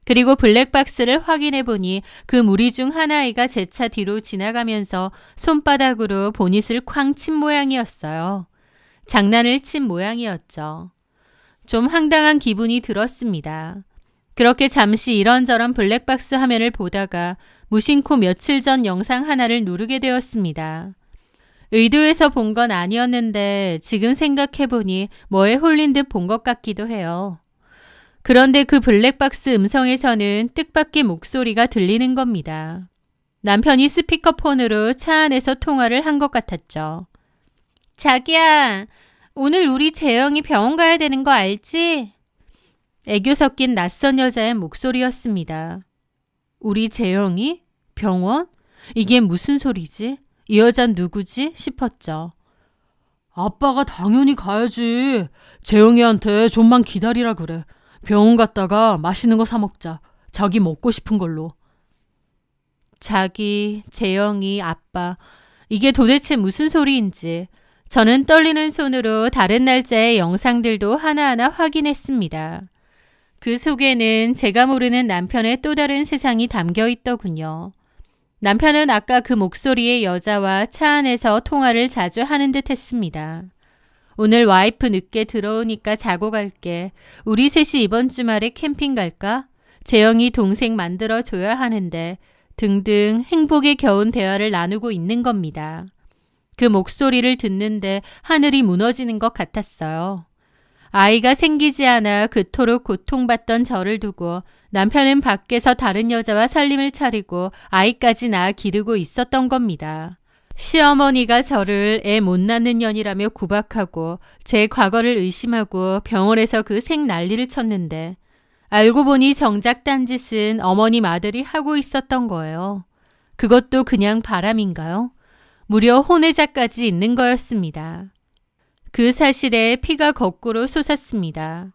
그리고 블랙박스를 확인해 보니 그 무리 중 한 아이가 제 차 뒤로 지나가면서 손바닥으로 보닛을 쾅 친 모양이었어요. 장난을 친 모양이었죠. 좀 황당한 기분이 들었습니다. 그렇게 잠시 이런저런 블랙박스 화면을 보다가 무심코 며칠 전 영상 하나를 누르게 되었습니다. 의도해서 본 건 아니었는데 지금 생각해보니 뭐에 홀린 듯 본 것 같기도 해요. 그런데 그 블랙박스 음성에서는 뜻밖의 목소리가 들리는 겁니다. 남편이 스피커폰으로 차 안에서 통화를 한 것 같았죠. 자기야, 오늘 우리 재영이 병원 가야 되는 거 알지? 애교 섞인 낯선 여자의 목소리였습니다. 우리 재영이? 병원? 이게 무슨 소리지? 이 여잔 누구지? 싶었죠. 아빠가 당연히 가야지. 재영이한테 좀만 기다리라 그래. 병원 갔다가 맛있는 거 사 먹자. 자기 먹고 싶은 걸로. 자기, 재영이, 아빠. 이게 도대체 무슨 소리인지 저는 떨리는 손으로 다른 날짜의 영상들도 하나하나 확인했습니다. 그 속에는 제가 모르는 남편의 또 다른 세상이 담겨 있더군요. 남편은 아까 그 목소리의 여자와 차 안에서 통화를 자주 하는 듯 했습니다. 오늘 와이프 늦게 들어오니까 자고 갈게. 우리 셋이 이번 주말에 캠핑 갈까? 재영이 동생 만들어줘야 하는데 등등 행복에 겨운 대화를 나누고 있는 겁니다. 그 목소리를 듣는데 하늘이 무너지는 것 같았어요. 아이가 생기지 않아 그토록 고통받던 저를 두고 남편은 밖에서 다른 여자와 살림을 차리고 아이까지 낳아 기르고 있었던 겁니다. 시어머니가 저를 애 못 낳는 년이라며 구박하고 제 과거를 의심하고 병원에서 그 색 난리를 쳤는데 알고 보니 정작 딴짓은 어머님 아들이 하고 있었던 거예요. 그것도 그냥 바람인가요? 무려 혼외자까지 있는 거였습니다. 그 사실에 피가 거꾸로 솟았습니다.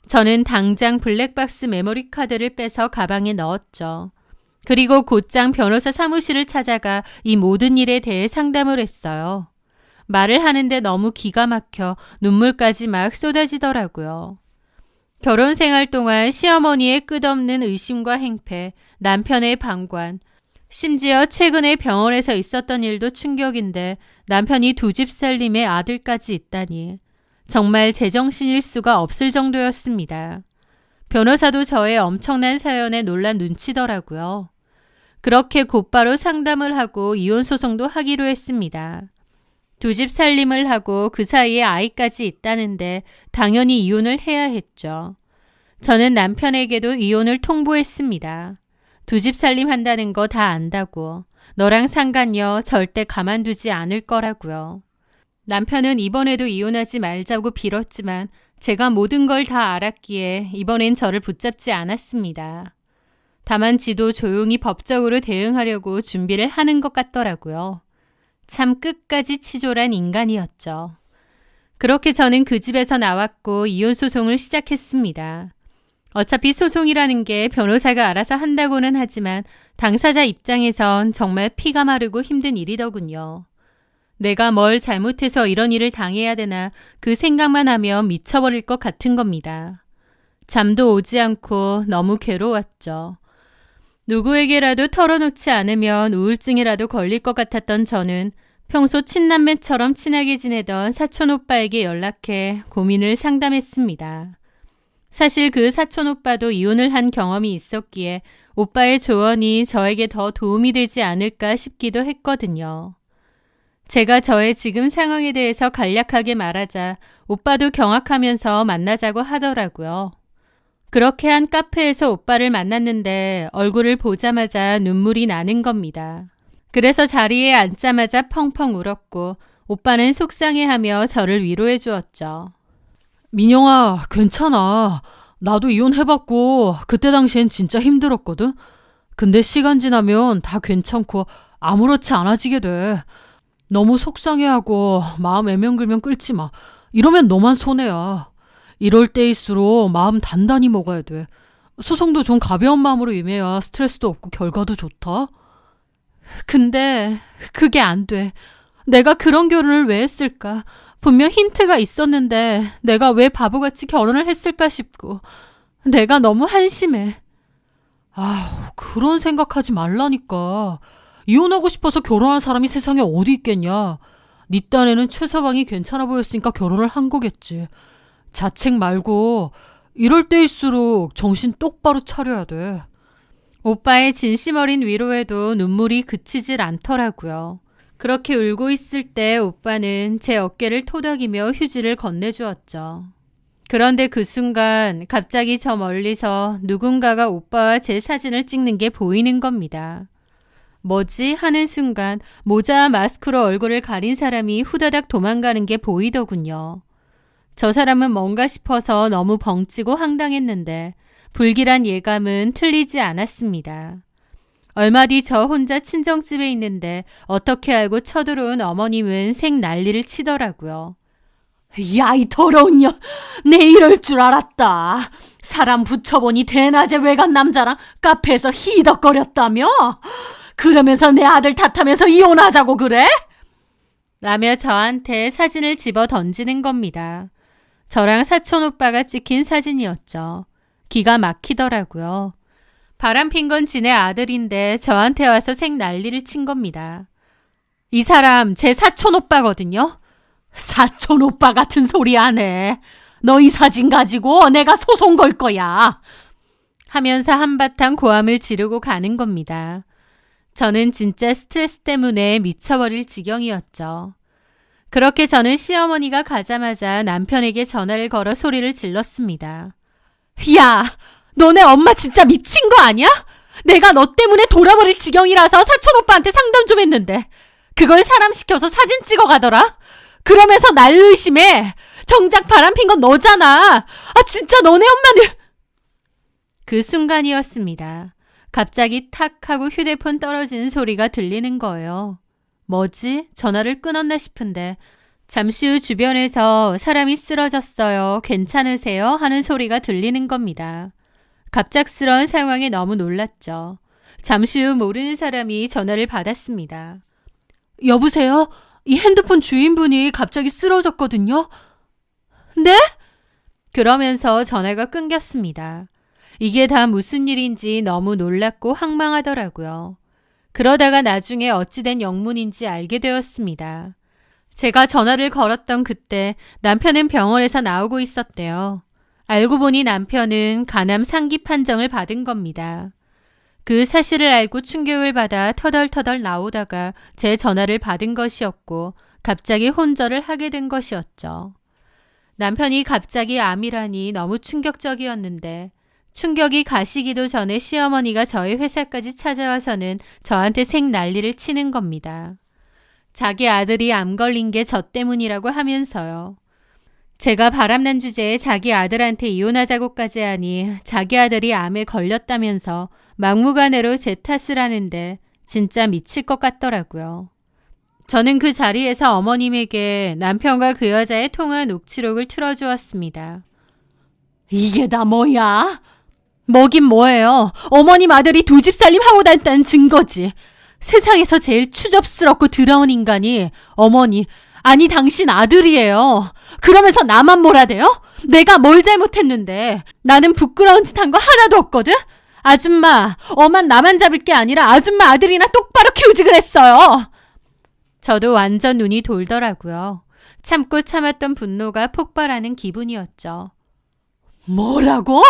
저는 당장 블랙박스 메모리 카드를 빼서 가방에 넣었죠. 그리고 곧장 변호사 사무실을 찾아가 이 모든 일에 대해 상담을 했어요. 말을 하는데 너무 기가 막혀 눈물까지 막 쏟아지더라고요. 결혼 생활 동안 시어머니의 끝없는 의심과 행패, 남편의 방관, 심지어 최근에 병원에서 있었던 일도 충격인데 남편이 2집 살림의 아들까지 있다니 정말 제정신일 수가 없을 정도였습니다. 변호사도 저의 엄청난 사연에 놀란 눈치더라고요. 그렇게 곧바로 상담을 하고 이혼 소송도 하기로 했습니다. 2집 살림을 하고 그 사이에 아이까지 있다는데 당연히 이혼을 해야 했죠. 저는 남편에게도 이혼을 통보했습니다. 2집 살림 한다는 거 다 안다고. 너랑 상간녀 절대 가만두지 않을 거라고요. 남편은 이번에도 이혼하지 말자고 빌었지만 제가 모든 걸 다 알았기에 이번엔 저를 붙잡지 않았습니다. 다만 지도 조용히 법적으로 대응하려고 준비를 하는 것 같더라고요. 참 끝까지 치졸한 인간이었죠. 그렇게 저는 그 집에서 나왔고 이혼 소송을 시작했습니다. 어차피 소송이라는 게 변호사가 알아서 한다고는 하지만 당사자 입장에선 정말 피가 마르고 힘든 일이더군요. 내가 뭘 잘못해서 이런 일을 당해야 되나 그 생각만 하면 미쳐버릴 것 같은 겁니다. 잠도 오지 않고 너무 괴로웠죠. 누구에게라도 털어놓지 않으면 우울증이라도 걸릴 것 같았던 저는 평소 친남매처럼 친하게 지내던 사촌 오빠에게 연락해 고민을 상담했습니다. 사실 그 사촌 오빠도 이혼을 한 경험이 있었기에 오빠의 조언이 저에게 더 도움이 되지 않을까 싶기도 했거든요. 제가 저의 지금 상황에 대해서 간략하게 말하자 오빠도 경악하면서 만나자고 하더라고요. 그렇게 한 카페에서 오빠를 만났는데 얼굴을 보자마자 눈물이 나는 겁니다. 그래서 자리에 앉자마자 펑펑 울었고 오빠는 속상해하며 저를 위로해 주었죠. 민영아, 괜찮아. 나도 이혼해봤고 그때 당시엔 진짜 힘들었거든. 근데 시간 지나면 다 괜찮고 아무렇지 않아지게 돼. 너무 속상해하고 마음 애명글명 끌지 마. 이러면 너만 손해야. 이럴 때일수록 마음 단단히 먹어야 돼. 소송도 좀 가벼운 마음으로 임해야 스트레스도 없고 결과도 좋다. 근데 그게 안 돼. 내가 그런 결혼을 왜 했을까? 분명 힌트가 있었는데 내가 왜 바보같이 결혼을 했을까 싶고 내가 너무 한심해. 아우, 그런 생각하지 말라니까. 이혼하고 싶어서 결혼한 사람이 세상에 어디 있겠냐. 네 딴에는 최서방이 괜찮아 보였으니까 결혼을 한 거겠지. 자책 말고 이럴 때일수록 정신 똑바로 차려야 돼. 오빠의 진심 어린 위로에도 눈물이 그치질 않더라고요. 그렇게 울고 있을 때 오빠는 제 어깨를 토닥이며 휴지를 건네주었죠. 그런데 그 순간 갑자기 저 멀리서 누군가가 오빠와 제 사진을 찍는 게 보이는 겁니다. 뭐지? 하는 순간 모자와 마스크로 얼굴을 가린 사람이 후다닥 도망가는 게 보이더군요. 저 사람은 뭔가 싶어서 너무 벙찌고 황당했는데 불길한 예감은 틀리지 않았습니다. 얼마 뒤 저 혼자 친정집에 있는데 어떻게 알고 쳐들어온 어머님은 생 난리를 치더라고요. 야, 이 더러운 년. 내 이럴 줄 알았다. 사람 붙여보니 대낮에 외간 남자랑 카페에서 히덕거렸다며? 그러면서 내 아들 탓하면서 이혼하자고 그래? 라며 저한테 사진을 집어 던지는 겁니다. 저랑 사촌 오빠가 찍힌 사진이었죠. 기가 막히더라고요. 바람핀 건 지네 아들인데 저한테 와서 생 난리를 친 겁니다. 이 사람 제 사촌 오빠거든요. 사촌 오빠 같은 소리 안 해. 너 이 사진 가지고 내가 소송 걸 거야. 하면서 한바탕 고함을 지르고 가는 겁니다. 저는 진짜 스트레스 때문에 미쳐버릴 지경이었죠. 그렇게 저는 시어머니가 가자마자 남편에게 전화를 걸어 소리를 질렀습니다. 야, 너네 엄마 진짜 미친 거 아니야? 내가 너 때문에 돌아버릴 지경이라서 사촌 오빠한테 상담 좀 했는데 그걸 사람 시켜서 사진 찍어 가더라. 그러면서 날 의심해. 정작 바람핀 건 너잖아. 아, 진짜 너네 엄마는. 그 순간이었습니다. 갑자기 탁 하고 휴대폰 떨어지는 소리가 들리는 거예요. 뭐지? 전화를 끊었나 싶은데 잠시 후 주변에서 사람이 쓰러졌어요. 괜찮으세요? 하는 소리가 들리는 겁니다. 갑작스러운 상황에 너무 놀랐죠. 잠시 후 모르는 사람이 전화를 받았습니다. 여보세요? 이 핸드폰 주인분이 갑자기 쓰러졌거든요. 네? 그러면서 전화가 끊겼습니다. 이게 다 무슨 일인지 너무 놀랍고 황망하더라고요. 그러다가 나중에 어찌된 영문인지 알게 되었습니다. 제가 전화를 걸었던 그때 남편은 병원에서 나오고 있었대요. 알고 보니 남편은 간암 상기 판정을 받은 겁니다. 그 사실을 알고 충격을 받아 터덜터덜 나오다가 제 전화를 받은 것이었고 갑자기 혼절을 하게 된 것이었죠. 남편이 갑자기 암이라니 너무 충격적이었는데 충격이 가시기도 전에 시어머니가 저희 회사까지 찾아와서는 저한테 생난리를 치는 겁니다. 자기 아들이 암 걸린 게 저 때문이라고 하면서요. 제가 바람난 주제에 자기 아들한테 이혼하자고까지 하니 자기 아들이 암에 걸렸다면서 막무가내로 제 탓을 하는데 진짜 미칠 것 같더라고요. 저는 그 자리에서 어머님에게 남편과 그 여자의 통화 녹취록을 틀어주었습니다. 이게 다 뭐야? 뭐긴 뭐예요. 어머님 아들이 두 집 살림 하고 다녔다는 증거지. 세상에서 제일 추접스럽고 더러운 인간이 어머니, 아니 당신 아들이에요. 그러면서 나만 몰아대요? 내가 뭘 잘못했는데. 나는 부끄러운 짓 한 거 하나도 없거든? 아줌마, 엄만 나만 잡을 게 아니라 아줌마 아들이나 똑바로 키우지 그랬어요. 저도 완전 눈이 돌더라고요. 참고 참았던 분노가 폭발하는 기분이었죠. 뭐라고?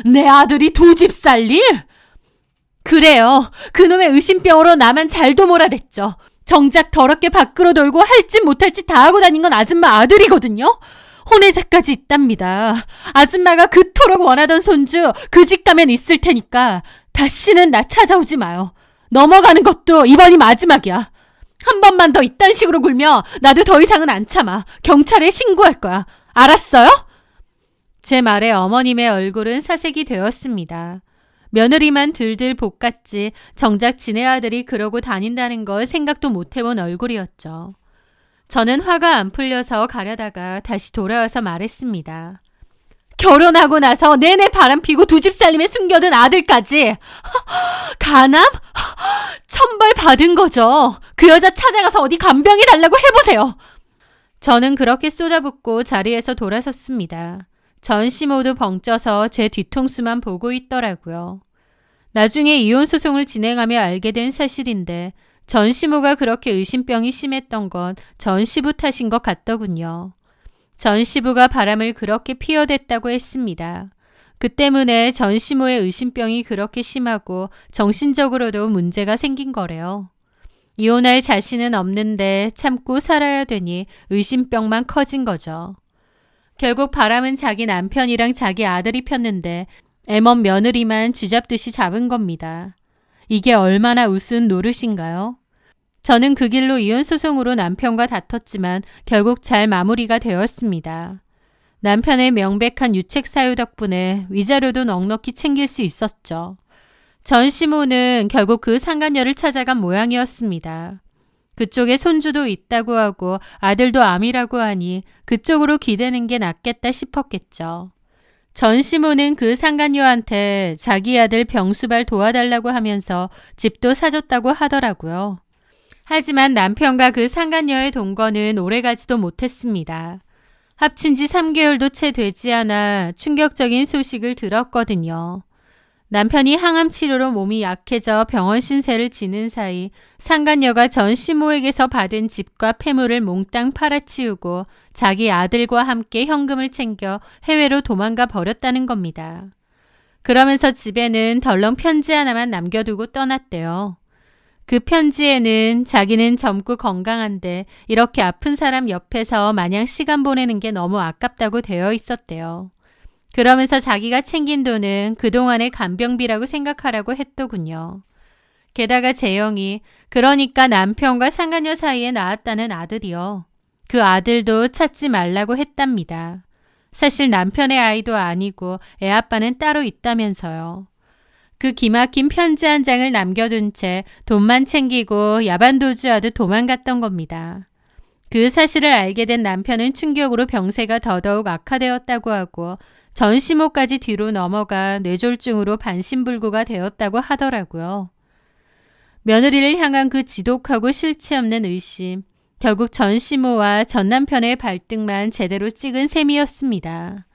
내 아들이 두 집 살림? 그래요. 그놈의 의심병으로 나만 잘도 몰아댔죠. 정작 더럽게 밖으로 돌고 할 짓 못할 짓 다 하고 다닌 건 아줌마 아들이거든요. 혼외자까지 있답니다. 아줌마가 그토록 원하던 손주 그 집 가면 있을 테니까 다시는 나 찾아오지 마요. 넘어가는 것도 이번이 마지막이야. 한 번만 더 이딴 식으로 굴면 나도 더 이상은 안 참아. 경찰에 신고할 거야. 알았어요? 제 말에 어머님의 얼굴은 사색이 되었습니다. 며느리만 들들 볶았지 정작 지네 아들이 그러고 다닌다는 걸 생각도 못 해본 얼굴이었죠. 저는 화가 안 풀려서 가려다가 다시 돌아와서 말했습니다. 결혼하고 나서 내내 바람피고 두 집 살림에 숨겨둔 아들까지 간암? 천벌 받은 거죠. 그 여자 찾아가서 어디 간병해 달라고 해보세요. 저는 그렇게 쏟아붓고 자리에서 돌아섰습니다. 전씨 모두 벙쪄서 제 뒤통수만 보고 있더라고요. 나중에 이혼 소송을 진행하며 알게 된 사실인데 전 시모가 그렇게 의심병이 심했던 건 전 시부 탓인 것 같더군요. 전 시부가 바람을 그렇게 피워댔다고 했습니다. 그 때문에 전 시모의 의심병이 그렇게 심하고 정신적으로도 문제가 생긴 거래요. 이혼할 자신은 없는데 참고 살아야 되니 의심병만 커진 거죠. 결국 바람은 자기 남편이랑 자기 아들이 폈는데 애먼 며느리만 쥐잡듯이 잡은 겁니다. 이게 얼마나 우스운 노릇인가요? 저는 그 길로 이혼 소송으로 남편과 다퉜지만 결국 잘 마무리가 되었습니다. 남편의 명백한 유책 사유 덕분에 위자료도 넉넉히 챙길 수 있었죠. 전 시모는 결국 그 상간녀를 찾아간 모양이었습니다. 그쪽에 손주도 있다고 하고 아들도 암이라고 하니 그쪽으로 기대는 게 낫겠다 싶었겠죠. 전 시모는 그 상간녀한테 자기 아들 병수발 도와달라고 하면서 집도 사줬다고 하더라고요. 하지만 남편과 그 상간녀의 동거는 오래가지도 못했습니다. 합친 지 3개월도 채 되지 않아 충격적인 소식을 들었거든요. 남편이 항암 치료로 몸이 약해져 병원 신세를 지는 사이 상간녀가 전 시모에게서 받은 집과 폐물을 몽땅 팔아치우고 자기 아들과 함께 현금을 챙겨 해외로 도망가 버렸다는 겁니다. 그러면서 집에는 덜렁 편지 하나만 남겨두고 떠났대요. 그 편지에는 자기는 젊고 건강한데 이렇게 아픈 사람 옆에서 마냥 시간 보내는 게 너무 아깝다고 되어 있었대요. 그러면서 자기가 챙긴 돈은 그동안의 간병비라고 생각하라고 했더군요. 게다가 재영이 그러니까 남편과 상간녀 사이에 낳았다는 아들이요. 그 아들도 찾지 말라고 했답니다. 사실 남편의 아이도 아니고 애 아빠는 따로 있다면서요. 그 기막힌 편지 한 장을 남겨둔 채 돈만 챙기고 야반도주하듯 도망갔던 겁니다. 그 사실을 알게 된 남편은 충격으로 병세가 더더욱 악화되었다고 하고 전 시모까지 뒤로 넘어가 뇌졸중으로 반신불구가 되었다고 하더라고요. 며느리를 향한 그 지독하고 실체 없는 의심, 결국 전 시모와 전 남편의 발등만 제대로 찍은 셈이었습니다.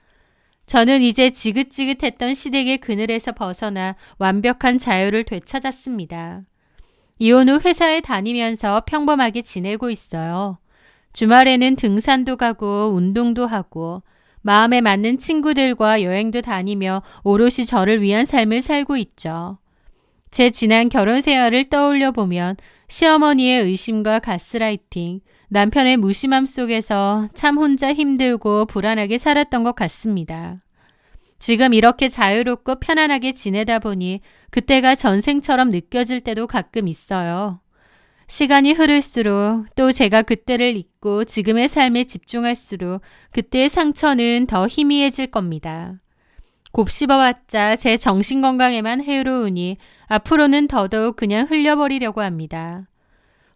저는 이제 지긋지긋했던 시댁의 그늘에서 벗어나 완벽한 자유를 되찾았습니다. 이혼 후 회사에 다니면서 평범하게 지내고 있어요. 주말에는 등산도 가고 운동도 하고 마음에 맞는 친구들과 여행도 다니며 오롯이 저를 위한 삶을 살고 있죠. 제 지난 결혼 생활을 떠올려 보면 시어머니의 의심과 가스라이팅, 남편의 무심함 속에서 참 혼자 힘들고 불안하게 살았던 것 같습니다. 지금 이렇게 자유롭고 편안하게 지내다 보니 그때가 전생처럼 느껴질 때도 가끔 있어요. 시간이 흐를수록 또 제가 그때를 잊고 지금의 삶에 집중할수록 그때의 상처는 더 희미해질 겁니다. 곱씹어봤자 제 정신건강에만 해로우니 앞으로는 더더욱 그냥 흘려버리려고 합니다.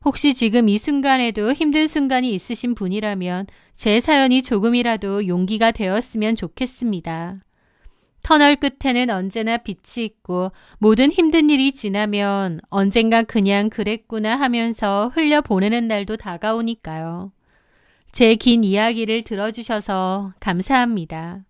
혹시 지금 이 순간에도 힘든 순간이 있으신 분이라면 제 사연이 조금이라도 용기가 되었으면 좋겠습니다. 터널 끝에는 언제나 빛이 있고 모든 힘든 일이 지나면 언젠가 그냥 그랬구나 하면서 흘려보내는 날도 다가오니까요. 제 긴 이야기를 들어주셔서 감사합니다.